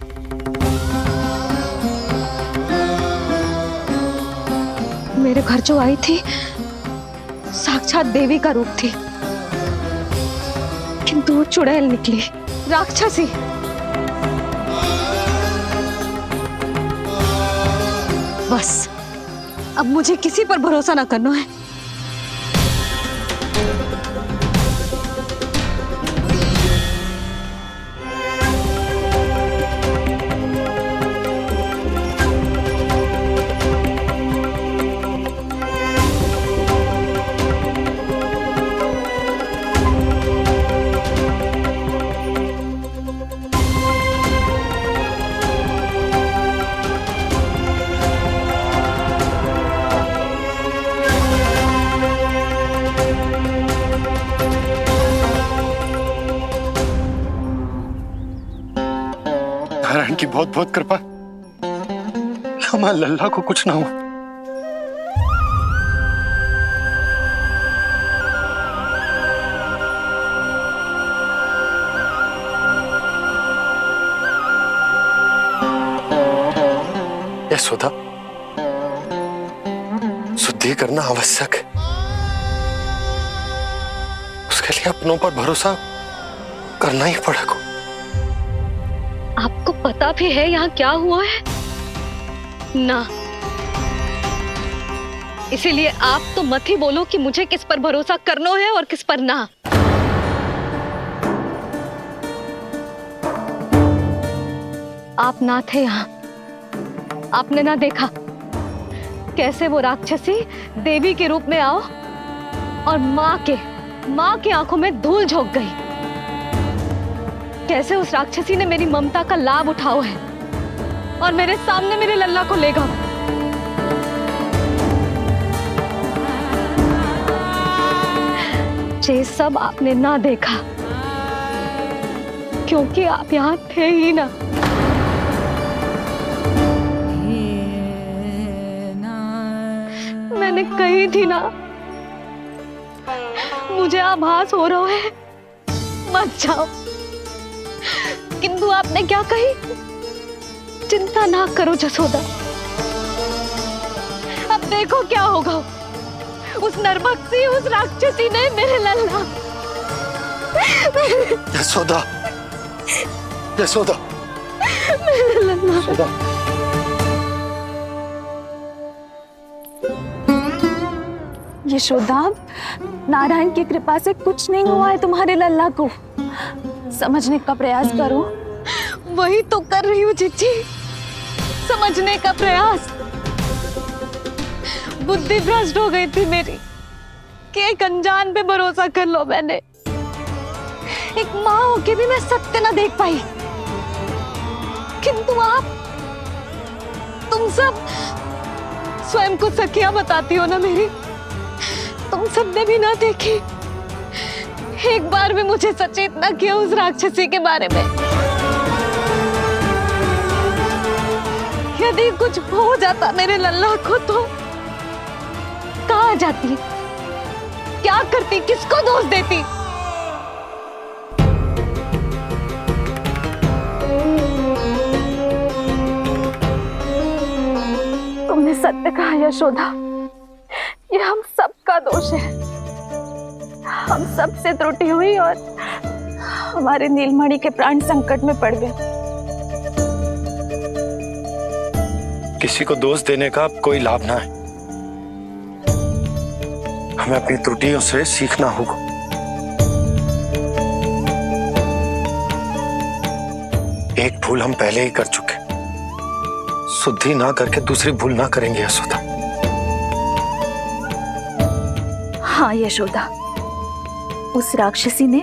Speaker 2: मेरे घर जो आई थी साक्षात देवी का रूप थी, किंतु वो चुड़ैल निकली, राक्षसी। बस अब मुझे किसी पर भरोसा ना करना है।
Speaker 4: नारायण की बहुत बहुत कृपा, हमारे लल्ला को कुछ ना हो। यशोदा, शुद्धि करना आवश्यक है, उसके लिए अपनों पर भरोसा करना ही पड़ेगा।
Speaker 2: आपको पता भी है यहाँ क्या हुआ है? ना, इसीलिए आप तो मत ही बोलो कि मुझे किस पर भरोसा करना है और किस पर ना। आप ना थे यहाँ, आपने ना देखा कैसे वो राक्षसी देवी के रूप में आओ और माँ के आंखों में धूल झोंक गई। कैसे उस राक्षसी ने मेरी ममता का लाभ उठाओ है और मेरे सामने मेरे लल्ला को ले गए। ये सब आपने ना देखा क्योंकि आप यहाँ थे ही ना। मैंने कही थी ना, मुझे आभास हो रहा है, मत जाओ। किंतु आपने क्या कही? चिंता ना करो जसोदा, अब देखो क्या होगा। उस नरभक्षी, उस राक्षसी ने मेरे लल्ला।
Speaker 4: यशोदा, यशोदा,
Speaker 2: मेरे लल्ला।
Speaker 4: यशोदा।
Speaker 14: यशोदा, नारायण की कृपा से कुछ नहीं हुआ है तुम्हारे लल्ला को। समझने का प्रयास करो।
Speaker 2: वही तो कर रही हूँ चिच्ची, समझने का प्रयास। बुद्धि भ्रष्ट हो गई थी मेरी कि एक अनजान पे भरोसा कर लो मैंने। एक माँ होके भी मैं सत्य ना देख पाई। किंतु आप, तुम सब स्वयं को सखिया बताती हो ना मेरी, तुम सबने भी ना देखी। एक बार भी मुझे सचेत ना किया उस राक्षसी के बारे में। यदि कुछ हो जाता मेरे लल्ला को तो कहाँ जाती, क्या करती, किसको दोष देती?
Speaker 14: तुमने सत्य कहा यशोदा, ये हम सबका दोष है। हम सब से त्रुटि हुई और हमारे नीलमणि के प्राण संकट में पड़ गए।
Speaker 15: किसी को दोष देने का कोई लाभ ना है। हमें अपनी त्रुटियों से सीखना होगा। एक भूल हम पहले ही कर चुके, शुद्धि ना करके दूसरी भूल ना करेंगे यशोदा।
Speaker 14: हाँ यशोदा, उस राक्षसी ने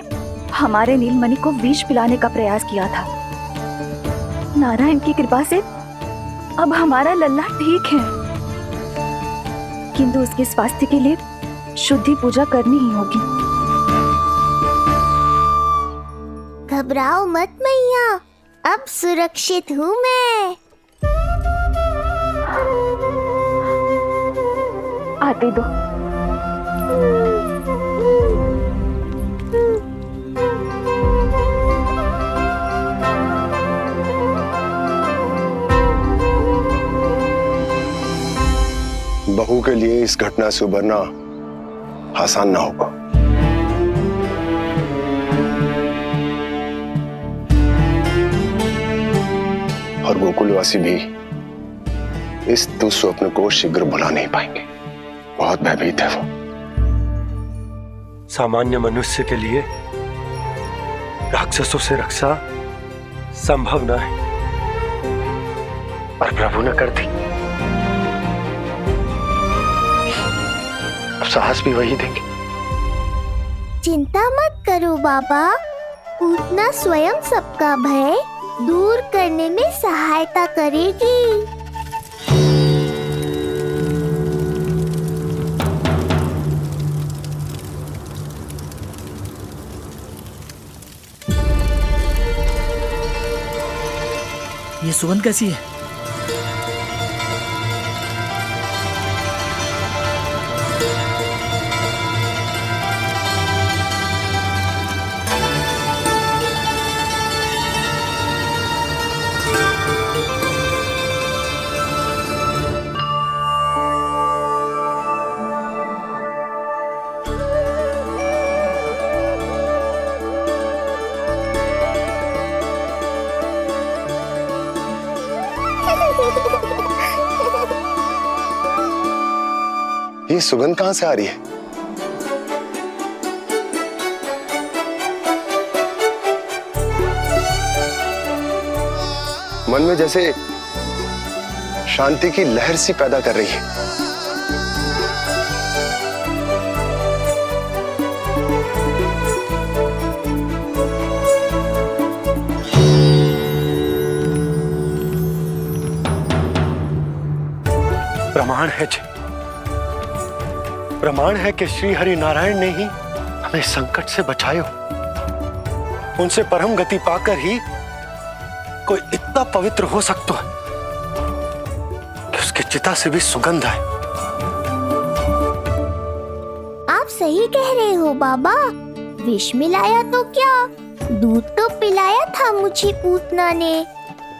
Speaker 14: हमारे नीलमणि को विष पिलाने का प्रयास किया था। नारायण की कृपा से अब हमारा लल्ला ठीक है, किंतु उसके स्वास्थ्य के लिए शुद्धि पूजा करनी ही होगी।
Speaker 5: घबराओ मत मैया, अब सुरक्षित हूँ मैं।
Speaker 14: आते दो।
Speaker 4: बहू के लिए इस घटना से उबरना आसान ना होगा। और गोकुलवासी भी इस दुस्वप्न को शीघ्र भुला नहीं पाएंगे। बहुत भयभीत है वो।
Speaker 15: सामान्य मनुष्य के लिए राक्षसों से रक्षा संभव न है, और प्रभु ने कर दी। अब साहस भी वही देंगे।
Speaker 5: चिंता मत करो बाबा, पूतना स्वयं सबका भय दूर करने में सहायता करेगी।
Speaker 10: ये सुगंध कैसी है?
Speaker 15: ये सुगंध कहां से आ रही है? मन में जैसे शांति की लहर सी पैदा कर रही है। प्रमाण है कि श्री हरि नारायण ने ही हमें संकट से बचायो। उनसे परम गति पाकर ही कोई इतना पवित्र हो सकता है कि उसके चिता से भी सुगंध है।
Speaker 5: आप सही कह रहे हो बाबा। विष मिलाया तो क्या, दूध तो पिलाया था मुझे पूतना ने।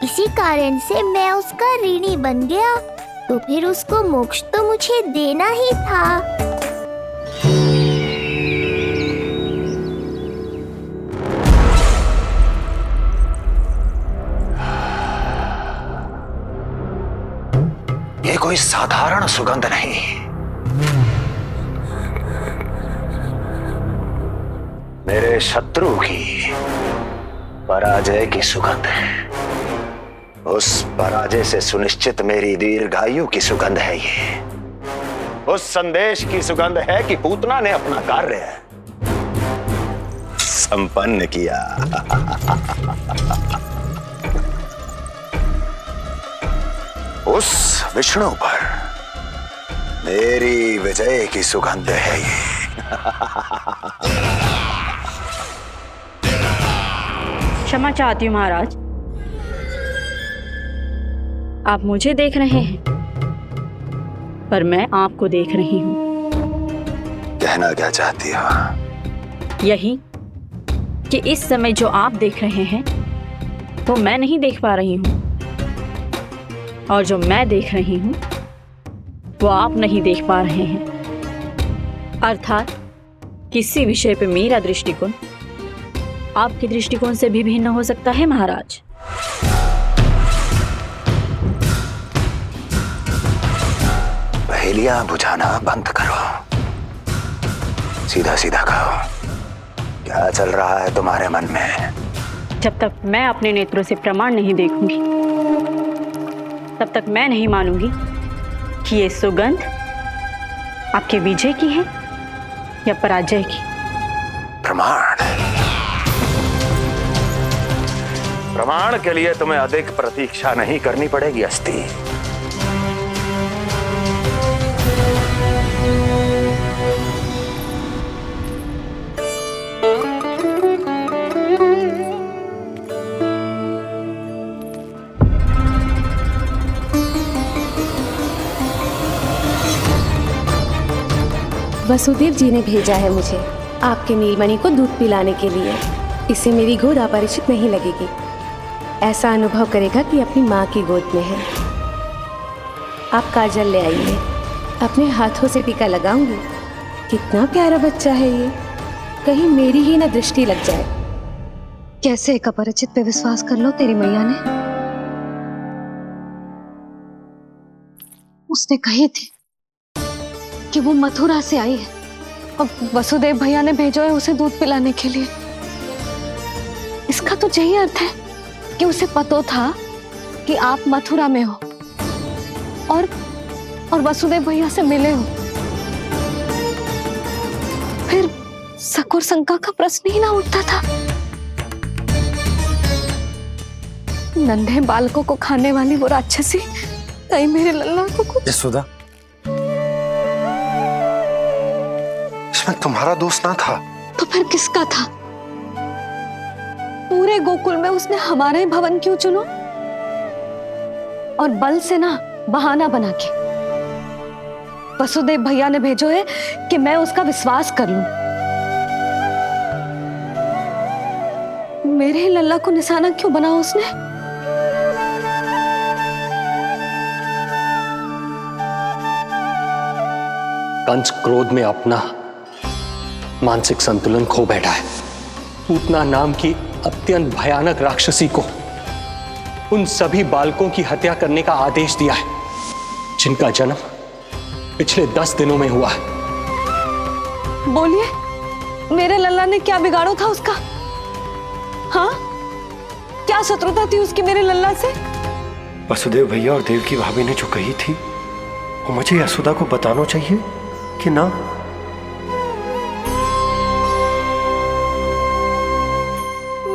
Speaker 5: इसी कारण से मैं उसका ऋणी बन गया, तो फिर उसको मोक्ष तो मुझे देना ही था।
Speaker 15: ये कोई साधारण सुगंध नहीं, मेरे शत्रु की पराजय की सुगंध है। उस पराजय से सुनिश्चित मेरी दीर्घायु की सुगंध है ये। उस संदेश की सुगंध है कि पूतना ने अपना कार्य संपन्न किया। उस विष्णु पर मेरी विजय की सुगंध है ये।
Speaker 16: क्षमा चाहती हूँ महाराज, आप मुझे देख रहे हैं पर मैं आपको देख रही हूँ।
Speaker 15: कहना क्या चाहती हो?
Speaker 16: यही कि इस समय जो आप देख रहे हैं वो मैं नहीं देख पा रही हूँ, और जो मैं देख रही हूँ वो आप नहीं देख पा रहे हैं। अर्थात किसी विषय पे मेरा दृष्टिकोण आपके दृष्टिकोण से भी भिन्न हो सकता है महाराज।
Speaker 15: पहेलियां बुझाना बंद करो, सीधा सीधा कहो, क्या चल रहा है तुम्हारे मन में?
Speaker 16: जब तक मैं अपने नेत्रों से प्रमाण नहीं देखूंगी तब तक मैं नहीं मानूंगी कि ये सुगंध आपके विजय की है या पराजय की।
Speaker 15: प्रमाण के लिए तुम्हें अधिक प्रतीक्षा नहीं करनी पड़ेगी अस्ति।
Speaker 3: वसुदेव जी ने भेजा है मुझे आपके नीलमणि को दूध पिलाने के लिए। इससे मेरी गोद अपरिचित नहीं लगेगी, ऐसा अनुभव करेगा कि अपनी माँ की गोद में है। आप काजल ले आइए, अपने हाथों से टीका लगाऊंगी। कितना प्यारा बच्चा है ये, कहीं मेरी ही न दृष्टि लग जाए।
Speaker 2: कैसे एक अपरिचित पे विश्वास कर लो तेरी मैया ने? उसने कही थी कि वो मथुरा से आई है और वसुदेव भैया ने भेजा है उसे दूध पिलाने के लिए। इसका तो यही अर्थ है कि उसे पता था कि आप मथुरा में हो और वसुदेव भैया से मिले हो। फिर शक और शंका का प्रश्न ही ना उठता था। नन्हे बालकों को खाने वाली वो राक्षसी कहीं मेरे लल्ला को
Speaker 15: यशोदा, इसमें तुम्हारा दोष ना था।
Speaker 2: तो फिर किसका था? पूरे गोकुल में उसने हमारा ही भवन क्यों चुनो? और बल से ना बहाना बना के वसुदेव भैया ने भेजो है कि मैं उसका विश्वास कर लूं। मेरे ही लल्ला को निशाना क्यों बनाया उसने?
Speaker 17: कंस क्रोध में अपना मानसिक संतुलन खो बैठा है। पूतना नाम की अत्यंत भयानक राक्षसी को उन सभी बालकों की हत्या करने का आदेश दिया है जिनका जन्म पिछले 10 दिनों में हुआ है।
Speaker 18: बोलिए, मेरे लल्ला ने क्या बिगाड़ो था उसका? हाँ, क्या शत्रुता थी उसकी मेरे लल्ला से?
Speaker 4: वसुदेव भैया और देव की भाभी ने जो कही थी वो मुझे यशोदा को बताना चाहिए कि ना?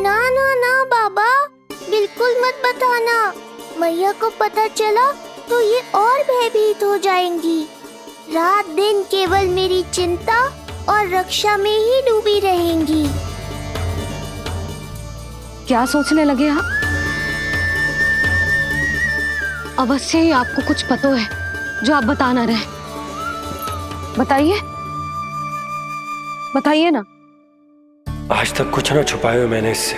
Speaker 5: ना ना ना बाबा, बिल्कुल मत बताना। मैया को पता चला तो ये और भयभीत हो जाएंगी। रात दिन केवल मेरी चिंता और रक्षा में ही डूबी रहेंगी।
Speaker 2: क्या सोचने लगे आप? अवश्य ही आपको कुछ पता है जो आप बता ना रहे। बताइए, बताइए ना।
Speaker 4: आज तक कुछ ना छुपाया है मैंने इससे,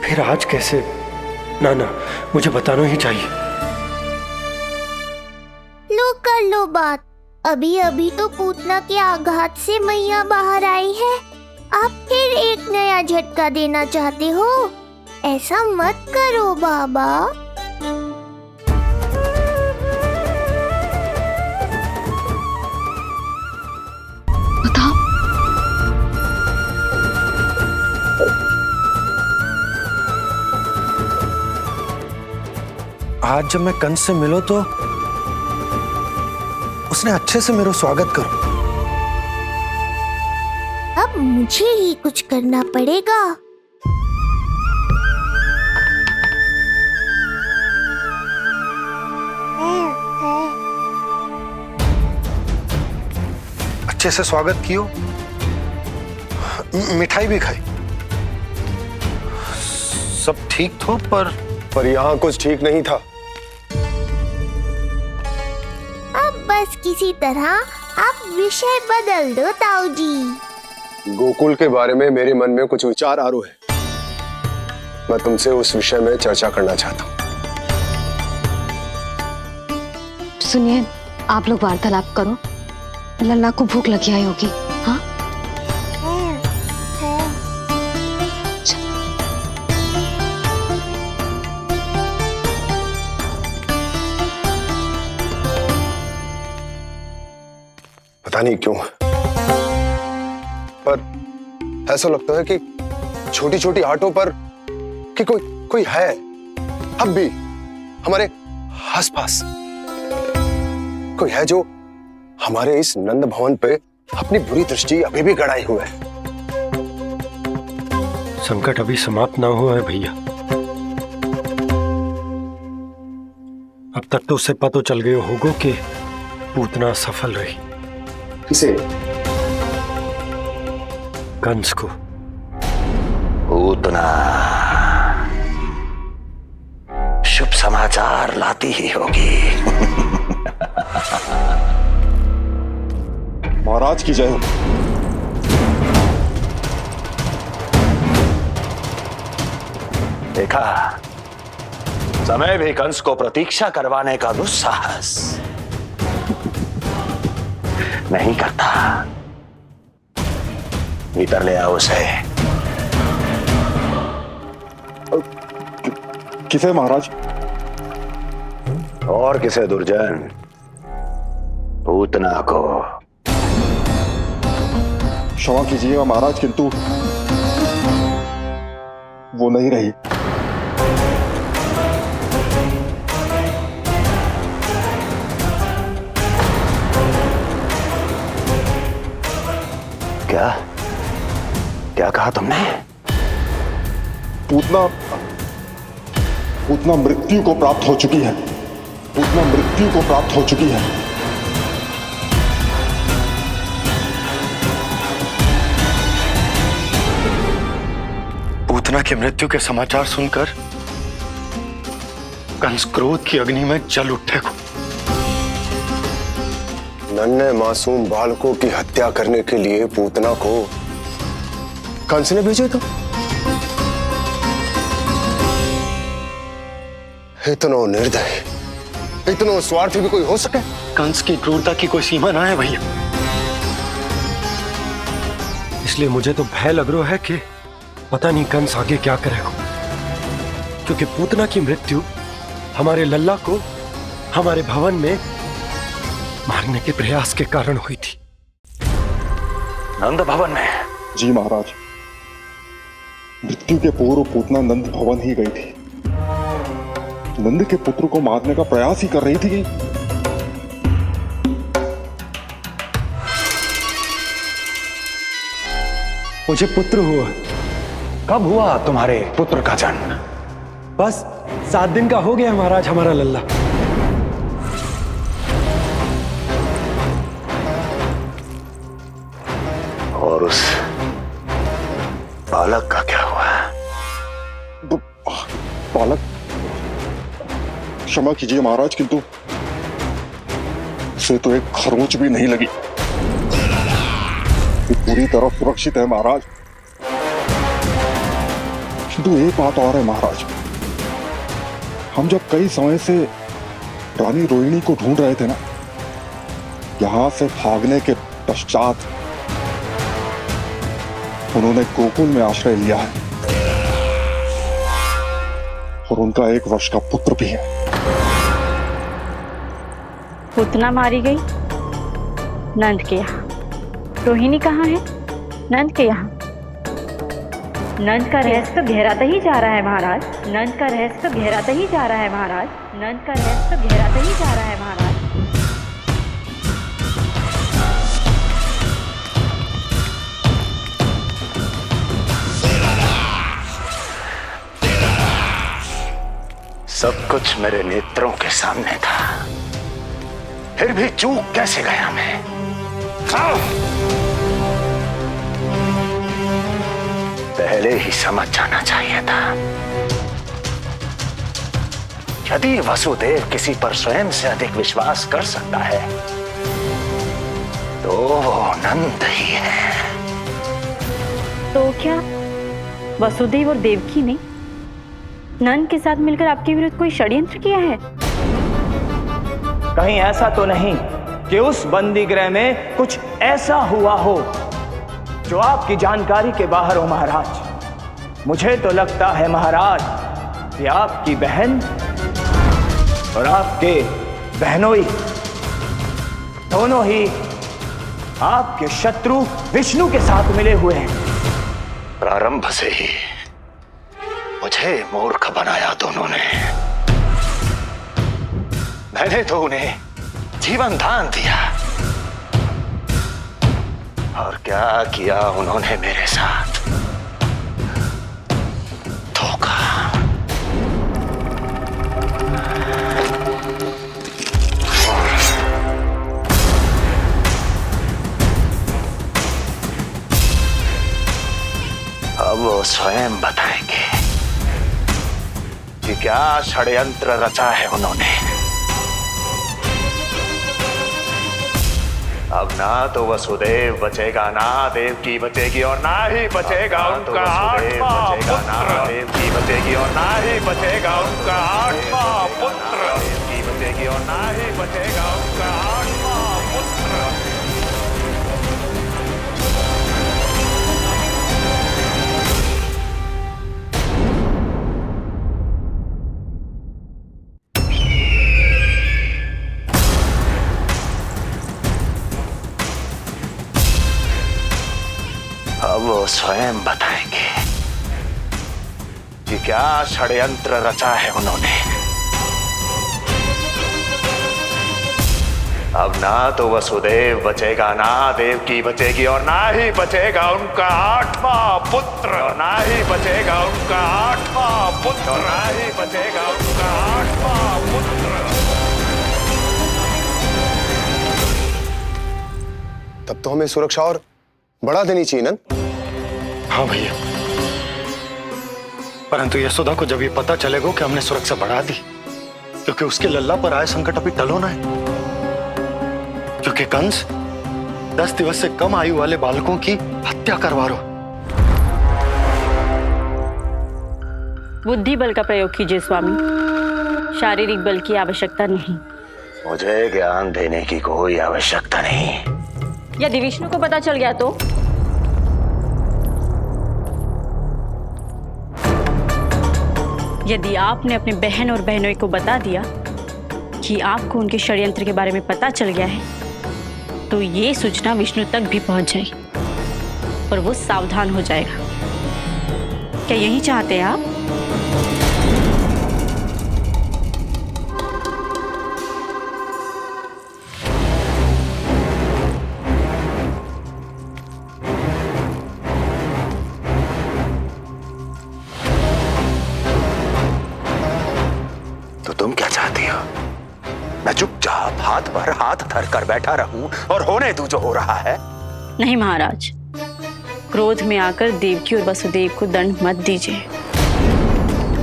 Speaker 4: फिर आज कैसे? ना ना, मुझे बताना ही चाहिए।
Speaker 5: लो कर लो बात। अभी अभी तो पूतना के आघात से मैया बाहर आई है, आप फिर एक नया झटका देना चाहते हो? ऐसा मत करो बाबा।
Speaker 2: बताओ।
Speaker 4: आज जब मैं कंस से मिलो तो उसने अच्छे से मेरा स्वागत करो।
Speaker 5: अब मुझे ही कुछ करना पड़ेगा।
Speaker 4: अच्छे से स्वागत कियो, मिठाई भी खाई, सब ठीक तो, पर यहाँ कुछ ठीक नहीं था।
Speaker 5: अब बस किसी तरह आप विषय बदल दो ताऊ जी।
Speaker 4: गोकुल के बारे में मेरे मन में कुछ विचार आ रहे हैं। मैं तुमसे उस विषय में चर्चा करना चाहता हूँ।
Speaker 2: सुनिए, आप लोग वार्तालाप करो। लल्ला को भूख लगी आई होगी। हाँ,
Speaker 4: पता नहीं क्यों, पर ऐसा लगता है कि छोटी छोटी आटों पर कि कोई है अब भी हमारे आसपास। कोई है जो हमारे इस नंद भवन पे अपनी बुरी दृष्टि अभी भी गड़ाए हुए है। संकट अभी समाप्त ना हुआ है भैया। अब तक तो उससे पता चल गया होगा कि पूतना सफल रही। किसे? कंस को।
Speaker 15: पूतना शुभ समाचार लाती ही होगी।
Speaker 19: महाराज की जय हो।
Speaker 15: देखा, समय भी कंस को प्रतीक्षा करवाने का दुस्साहस नहीं करता। भीतर ले आओ उसे।
Speaker 19: किसे महाराज?
Speaker 15: और किसे दुर्जन? पूतना को।
Speaker 19: क्षमा कीजिएगा महाराज, किंतु वो नहीं रही।
Speaker 15: क्या क्या कहा तुमने?
Speaker 19: पूतना मृत्यु को प्राप्त हो चुकी है। पूतना मृत्यु को प्राप्त हो चुकी है।
Speaker 4: पूतना की मृत्यु के समाचार सुनकर कंस क्रोध की अग्नि में जल उठे को। नन्हे मासूम बालकों की हत्या करने के लिए पूतना को कंस ने भेजा था। इतना निर्दयी, इतना स्वार्थी भी कोई हो सके? कंस की क्रूरता की कोई सीमा ना है भैया। इसलिए मुझे तो भय लग रहा है कि पता नहीं कंस आगे क्या करेगा, क्योंकि पूतना की मृत्यु हमारे लल्ला को हमारे भवन में
Speaker 17: मारने के प्रयास के कारण हुई थी।
Speaker 15: नंद भवन में?
Speaker 19: जी महाराज, मृत्यु के पूर्व पूतना नंद भवन ही गई थी। नंद के पुत्र को मारने का प्रयास ही कर रही थी।
Speaker 15: मुझे पुत्र हुआ। कब हुआ तुम्हारे पुत्र का जन्म?
Speaker 17: बस 7 दिन का हो गया महाराज हमारा लल्ला।
Speaker 15: और उस बालक का क्या हुआ?
Speaker 19: बालक, क्षमा कीजिए महाराज, किंतु उसे तो एक खरोंच भी नहीं लगी। ये पूरी तरह सुरक्षित है महाराज। किंतु एक बात और है महाराज, हम जब कई समय से रानी रोहिणी को ढूंढ रहे थे ना, यहां से भागने के पश्चात उन्होंने गोकुल में आश्रय लिया है और उनका 1 वर्ष का पुत्र भी है।
Speaker 16: पुतना मारी गई नंद के यहाँ। रोहिणी कहाँ है? नंद के यहाँ। नंद का रहस्य तो गहराता ही जा रहा है महाराज। नंद का रहस्य तो गहराता ही जा रहा है महाराज। नंद का रहस्य तो गहराता ही जा रहा है महाराज।
Speaker 15: सब कुछ मेरे नेत्रों के सामने था, फिर भी चूक कैसे गया मैं? पहले ही समझ जाना चाहिए था। यदि वसुदेव किसी पर स्वयं से अधिक विश्वास कर सकता है तो वो नंद ही है।
Speaker 16: तो क्या वसुदेव और देवकी ने नंद के साथ मिलकर आपके विरुद्ध कोई षड्यंत्र किया है?
Speaker 20: कहीं ऐसा तो नहीं कि उस बंदी गृह में कुछ ऐसा हुआ हो जो आपकी जानकारी के बाहर हो महाराज। मुझे तो लगता है महाराज कि आपकी बहन और आपके बहनोई दोनों ही आपके शत्रु विष्णु के साथ मिले हुए हैं।
Speaker 15: प्रारंभ से ही मुझे मूर्ख बनाया दोनों ने। मैंने तो उन्हें जीवन दान दिया और क्या किया उन्होंने मेरे साथ? धोखा। अब वो स्वयं बताएंगे कि क्या षड्यंत्र रचा है उन्होंने। अब ना तो वसुदेव बचेगा, ना देवकी बचेगी और ना ही बचेगा उनका आठवां पुत्र। देवकी बचेगी और ना ही बचेगा उनका आठवां पुत्र। देवकी बचेगी और ना ही बचेगा उनका आठवां पुत्र। अब वो स्वयं बताएंगे कि क्या षड्यंत्र रचा है उन्होंने। अब ना तो वसुदेव बचेगा, ना देवकी बचेगी और ना ही बचेगा उनका आठवां पुत्र। और ना ही बचेगा उनका आठवां पुत्र। और ना ही बचेगा उनका आठवां पुत्र।
Speaker 4: तब तो हमें सुरक्षा और बढ़ा देनी चाहिए नंद।
Speaker 17: हाँ भैया, परंतु यशोदा को जब ये पता चलेगा कि हमने सुरक्षा बढ़ा दी, क्योंकि उसके लल्ला पर आए संकट अभी टल होना है। क्योंकि कंस 10 दिवस से कम आयु वाले बालकों की हत्या करवा रहा।
Speaker 16: बुद्धि बल का प्रयोग कीजिए स्वामी, शारीरिक बल की आवश्यकता नहीं।
Speaker 15: मुझे ज्ञान देने की कोई आवश्यकता नहीं।
Speaker 16: यदि विष्णु को पता चल गया तो? यदि आपने अपने बहन और बहनोई को बता दिया कि आपको उनके षड्यंत्र के बारे में पता चल गया है तो ये सूचना विष्णु तक भी पहुंच जाएगी और वो सावधान हो जाएगा। क्या यही चाहते हैं आप?
Speaker 15: तो तुम क्या चाहती हो? मैं चुपचाप हाथ पर हाथ धर कर बैठा रहूं और होने दूं जो हो रहा है?
Speaker 16: नहीं महाराज, क्रोध में आकर देवकी और वसुदेव को दंड मत दीजिए,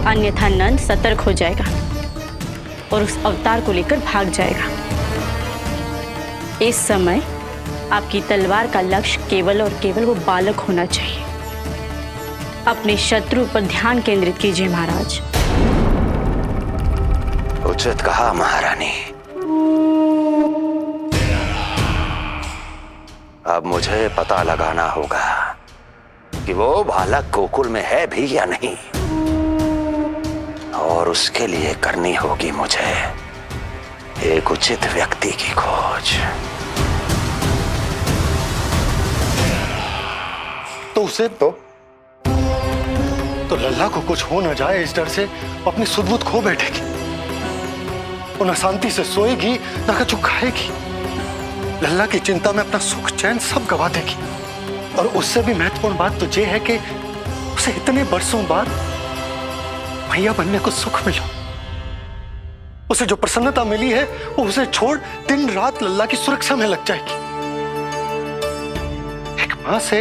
Speaker 16: अन्यथा नंद सतर्क हो जाएगा और उस अवतार को लेकर भाग जाएगा। इस समय आपकी तलवार का लक्ष्य केवल और केवल वो बालक होना चाहिए। अपने शत्रु पर ध्यान केंद्रित कीजिए महाराज।
Speaker 15: उचित कहा महारानी। अब मुझे पता लगाना होगा कि वो बालक गोकुल में है भी या नहीं, और उसके लिए करनी होगी मुझे एक उचित व्यक्ति की खोज।
Speaker 21: तो उसे तो लल्ला को कुछ हो न जाए इस डर से अपनी सुध-बुध खो बैठेगी, और न शांति से सोएगी न कछु खाएगी। लल्ला की चिंता में अपना सुख चैन सब गवा देगी। और उससे भी महत्वपूर्ण बात तो ये है कि उसे इतने बरसों बाद भैया बनने को सुख मिला। उसे जो प्रसन्नता मिली है वो उसे छोड़ दिन रात लल्ला की सुरक्षा में लग जाएगी। एक मां से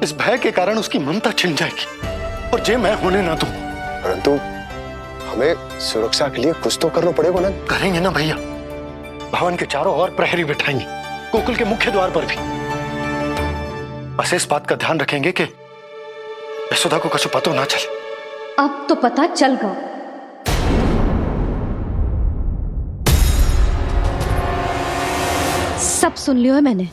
Speaker 21: इस भय के कारण उसकी ममता छिन जाएगी, और जे मैं होने ना दूं।
Speaker 4: परंतु हमें सुरक्षा के लिए कुछ तो करना पड़ेगा ना।
Speaker 21: करेंगे ना भैया, भवन के चारों ओर प्रहरी बिठाएंगे, गोकुल के मुख्य द्वार पर भी। बस इस बात का ध्यान रखेंगे कि यशोदा को कछु पता ना चले।
Speaker 2: अब तो पता चल गया। सब सुन लियो है मैंने।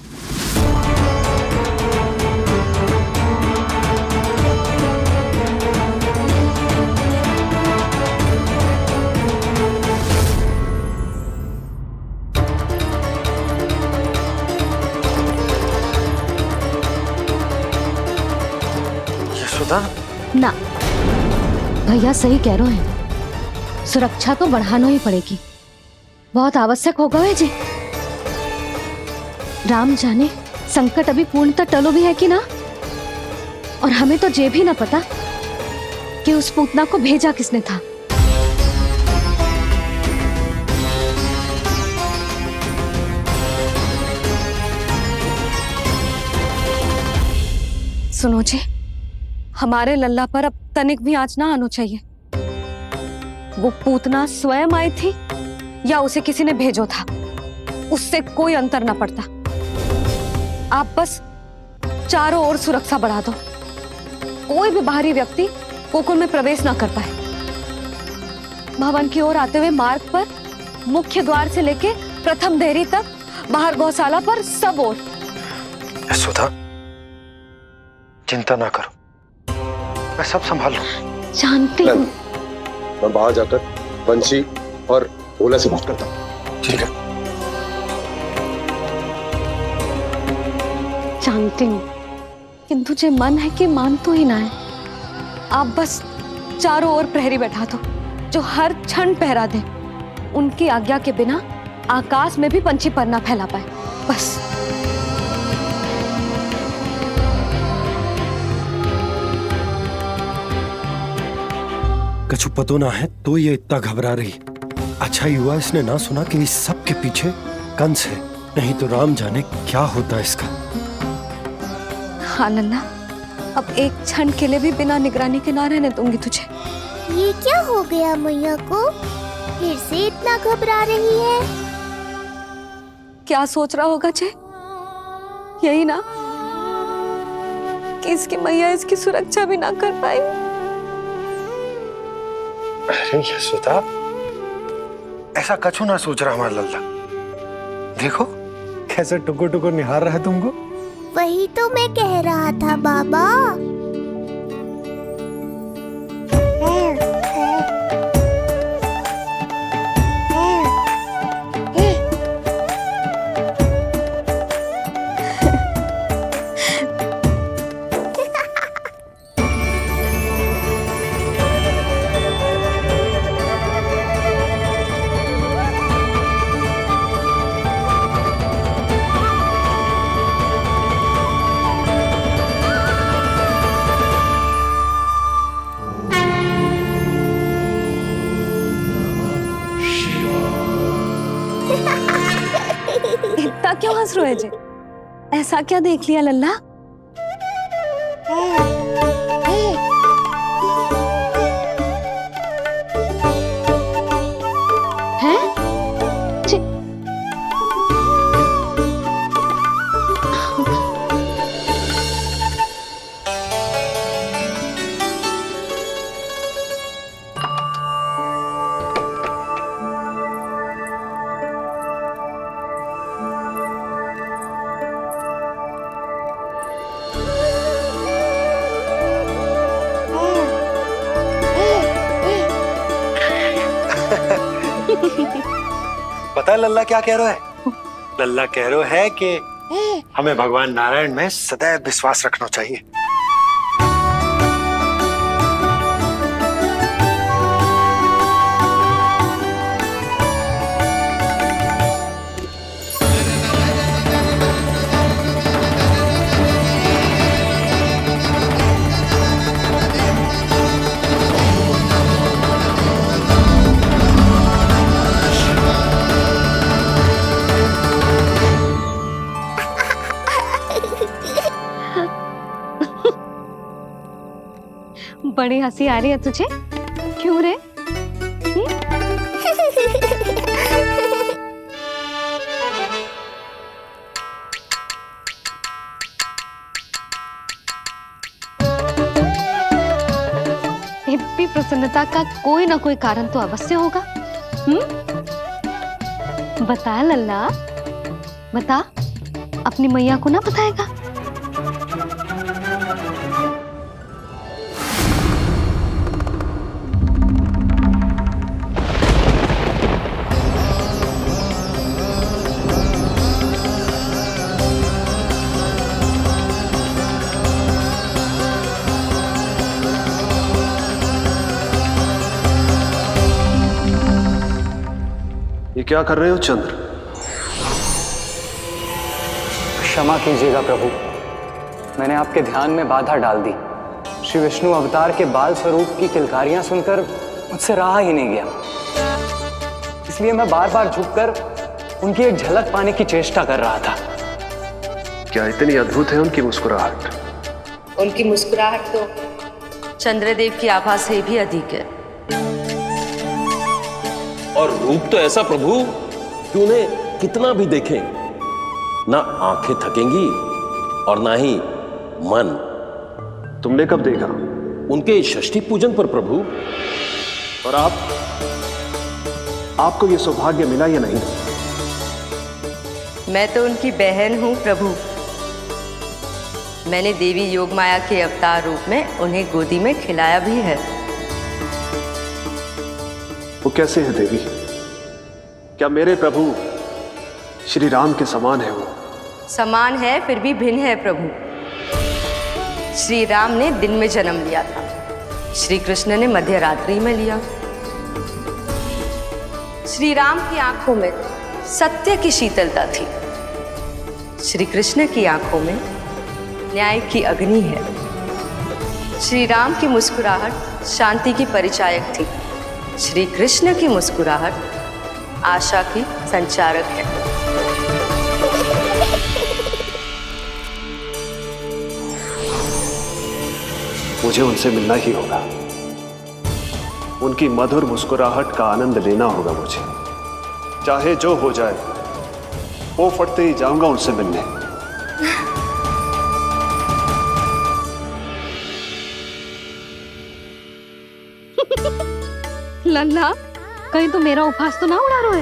Speaker 2: ना, भैया सही कह रहे हैं, सुरक्षा तो बढ़ाना ही पड़ेगी, बहुत आवश्यक होगा है जी। राम जाने संकट अभी पूर्णतः टलो भी है कि ना, और हमें तो ये भी ना पता कि उस पूतना को भेजा किसने था। सुनो जी, हमारे लल्ला पर अब तनिक भी आंच ना आना चाहिए। वो पूतना स्वयं आई थी या उसे किसी ने भेजो था, उससे कोई अंतर ना पड़ता। आप बस चारों ओर सुरक्षा बढ़ा दो, कोई भी बाहरी व्यक्ति गोकुल में प्रवेश ना कर पाए। भवन की ओर आते हुए मार्ग पर मुख्य द्वार से लेके प्रथम देहरी तक, बाहर गौशाला पर, सब ओर।
Speaker 21: यशोदा, चिंता ना करो, मैं सब संभाल लूं।
Speaker 2: जानती हूँ।
Speaker 4: मैं बाहर जाकर बंशी और ओला से बात करता हूँ।
Speaker 21: ठीक है।
Speaker 2: जानती हूँ, किंतु जे मन है कि मान तो ही ना है। आप बस चारों ओर प्रहरी बैठा दो, जो हर क्षण पहरा दे। उनकी आज्ञा के बिना आकाश में भी पंछी पर ना फैला पाए, बस।
Speaker 21: कछु पतो ना है तो ये इतना घबरा रही। अच्छा ही हुआ इसने ना सुना कि इस सब के पीछे कंस है, नहीं तो राम जाने क्या होता इसका।
Speaker 2: हाँ लल्ला, अब एक क्षण के लिए भी बिना निगरानी के ना रहने दूंगी तुझे।
Speaker 5: ये क्या हो गया मैया को, फिर से इतना घबरा रही है?
Speaker 2: क्या सोच रहा होगा जे? यही ना कि इसकी मैया इसकी सुरक्षा भी ना कर पाई।
Speaker 21: अरे यशोदा, ऐसा कछु ना सोच रहा हमारा लल्ला। देखो कैसे टुकुर टुकुर निहार रहा है तुमको।
Speaker 5: वही तो मैं कह रहा था बाबा।
Speaker 18: क्यों हंस रहे जे? ऐसा क्या देख लिया लल्ला? हैं?
Speaker 21: पता है लल्ला क्या कह रहा है? लल्ला कह रहा है कि हमें भगवान नारायण में सदैव विश्वास रखना चाहिए।
Speaker 18: बड़ी हंसी आ रही है तुझे, क्यों रे? इतनी प्रसन्नता का कोई ना कोई कारण तो अवश्य होगा। बता लल्ला, बता, अपनी मैया को ना बताएगा?
Speaker 8: ये क्या कर रहे हो चंद्र?
Speaker 17: क्षमा कीजिएगा प्रभु, मैंने आपके ध्यान में बाधा डाल दी। श्री विष्णु अवतार के बाल स्वरूप की किलकारियां सुनकर मुझसे रहा ही नहीं गया, इसलिए मैं बार बार झुककर उनकी एक झलक पाने की चेष्टा कर रहा था।
Speaker 8: क्या इतनी अद्भुत है उनकी मुस्कुराहट?
Speaker 7: उनकी मुस्कुराहट तो चंद्रदेव की आभा से भी अधिक है।
Speaker 22: और रूप तो ऐसा प्रभु कि उन्हें कितना भी देखें ना आंखें थकेंगी और ना ही मन।
Speaker 8: तुमने कब देखा?
Speaker 22: उनके षष्ठी पूजन पर प्रभु।
Speaker 8: और आपको ये सौभाग्य मिला या नहीं?
Speaker 7: मैं तो उनकी बहन हूं प्रभु। मैंने देवी योगमाया के अवतार रूप में उन्हें गोदी में खिलाया भी है।
Speaker 8: वो कैसे है देवी? क्या मेरे प्रभु श्री राम के समान है वो?
Speaker 7: समान है फिर भी भिन्न है प्रभु। श्री राम ने दिन में जन्म लिया था, श्री कृष्ण ने मध्य रात्रि में लिया। श्री राम की आंखों में सत्य की शीतलता थी, श्री कृष्ण की आंखों में न्याय की अग्नि है। श्री राम की मुस्कुराहट शांति की परिचायक थी, श्री कृष्ण की मुस्कुराहट आशा की संचारक है।
Speaker 8: मुझे उनसे मिलना ही होगा, उनकी मधुर मुस्कुराहट का आनंद लेना होगा मुझे। चाहे जो हो जाए, वो फटते ही जाऊंगा उनसे मिलने।
Speaker 18: लल्ला, कहीं तो मेरा उपहास तो ना उड़ा रहे?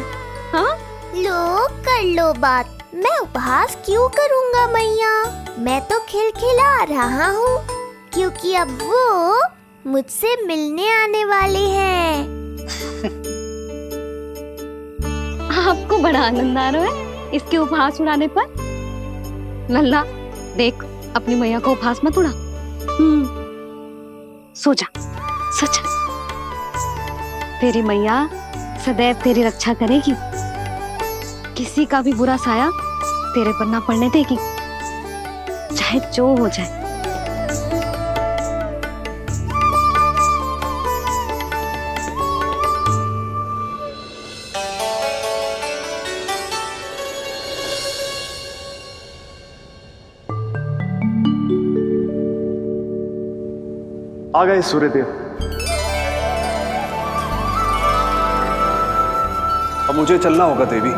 Speaker 18: हाँ?
Speaker 5: लो कर लो बात, मैं उपहास क्यों करूँगा मैया? मैं तो खिलखिला रहा हूँ क्योंकि अब वो मुझसे मिलने आने वाले हैं।
Speaker 18: आपको बड़ा आनंद आ रहा है इसके उपहास उड़ाने पर? लल्ला देख, अपनी मैया को उपहास मत उड़ा। सो जा, सो जा। तेरी मैया सदैव तेरी रक्षा करेगी, किसी का भी बुरा साया तेरे पर ना पड़ने देगी, चाहे जो हो जाए।
Speaker 8: आ गए सूर्यदेव। अब मुझे चलना होगा देवी।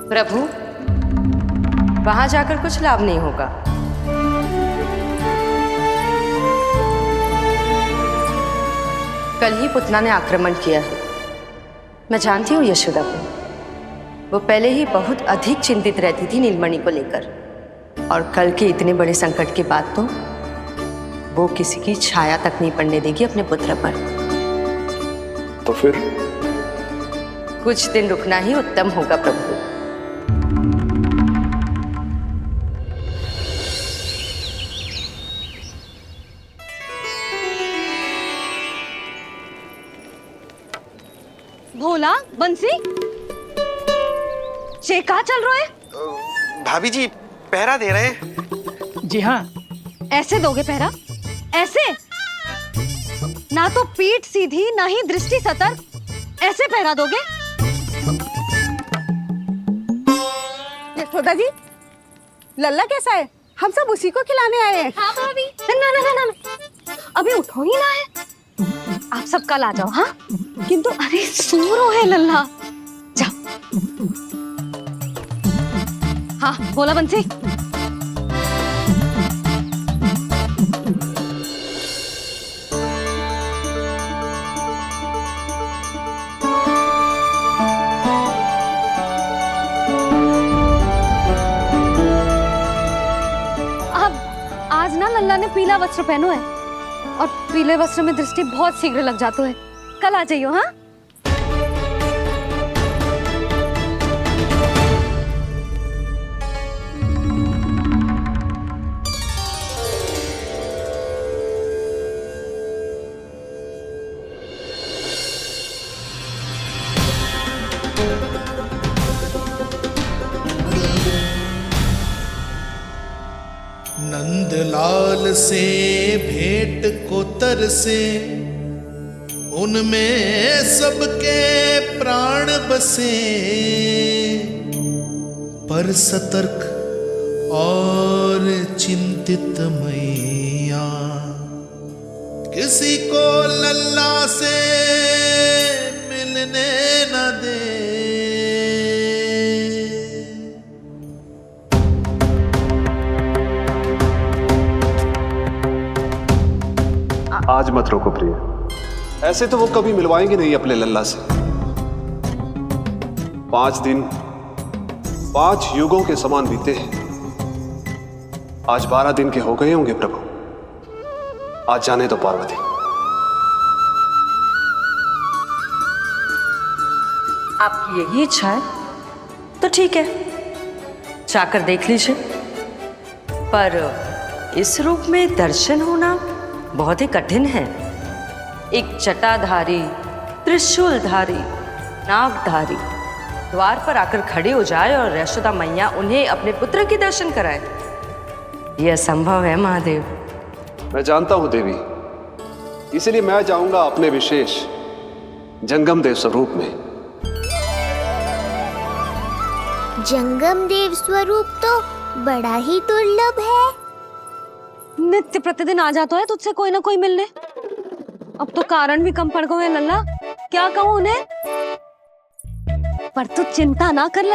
Speaker 7: प्रभु, वहां जाकर कुछ लाभ नहीं होगा। कल ही पुतना ने आक्रमण किया है। मैं जानती हूँ यशोदा को। वो पहले ही बहुत अधिक चिंतित रहती थी नीलमणि को लेकर, और कल के इतने बड़े संकट के बाद तो वो किसी की छाया तक नहीं पड़ने देगी अपने पुत्र पर।
Speaker 8: तो फिर
Speaker 7: कुछ दिन रुकना ही उत्तम होगा प्रभु।
Speaker 18: भोला, बंसी, ये कहाँ चल रहा है?
Speaker 1: भाभी जी पहरा दे रहे हैं।
Speaker 10: जी हाँ।
Speaker 18: ऐसे दोगे पहरा? ऐसे? ना तो पीठ सीधी ना ही दृष्टि सतर्क, ऐसे पहरा दोगे?
Speaker 9: यशोदा जी, लल्ला कैसा है? हम सब उसी को खिलाने आए हैं।
Speaker 18: हाँ भाभी। ना ना ना ना, अभी उठो ही ना है। आप सब कल आ जाओ। हाँ, किंतु अरे सो रो है लल्ला। जाओ। हाँ बोला बंसी। आज ना लल्ला ने पीला वस्त्र पहनो है, और पीले वस्त्र में दृष्टि बहुत शीघ्र लग जाती है। कल आ जाइयो। हाँ,
Speaker 23: नंदलाल से भेंट को तरसे, उनमें सबके प्राण बसे, पर सतर्क और चिंतित मैया किसी को लल्ला से मिलने न दे।
Speaker 8: आज मत रोको प्रिय, ऐसे तो वो कभी मिलवाएंगे नहीं अपने लल्ला से। 5 दिन 5 युगों के समान बीते हैं। आज 12 दिन के हो गए होंगे प्रभु। आज जाने तो पार्वती।
Speaker 7: आपकी यही इच्छा है तो ठीक है, जाकर देख लीजिए। पर इस रूप में दर्शन होना बहुत ही कठिन है। एक जटाधारी, त्रिशूलधारी, नागधारी द्वार पर आकर खड़े हो जाए और यशोदा मैया उन्हें अपने पुत्र के दर्शन कराए, यह असंभव है महादेव।
Speaker 8: मैं जानता हूं देवी, इसलिए मैं जाऊंगा अपने विशेष जंगम देव स्वरूप में।
Speaker 5: जंगम देव स्वरूप तो बड़ा ही दुर्लभ है।
Speaker 18: नित्य प्रतिदिन आ जाता है तुझसे कोई ना कोई मिलने। अब तो कारण भी कम पड़ गए लल्ला, क्या कहूँ उन्हें। पर तू चिंता ना कर।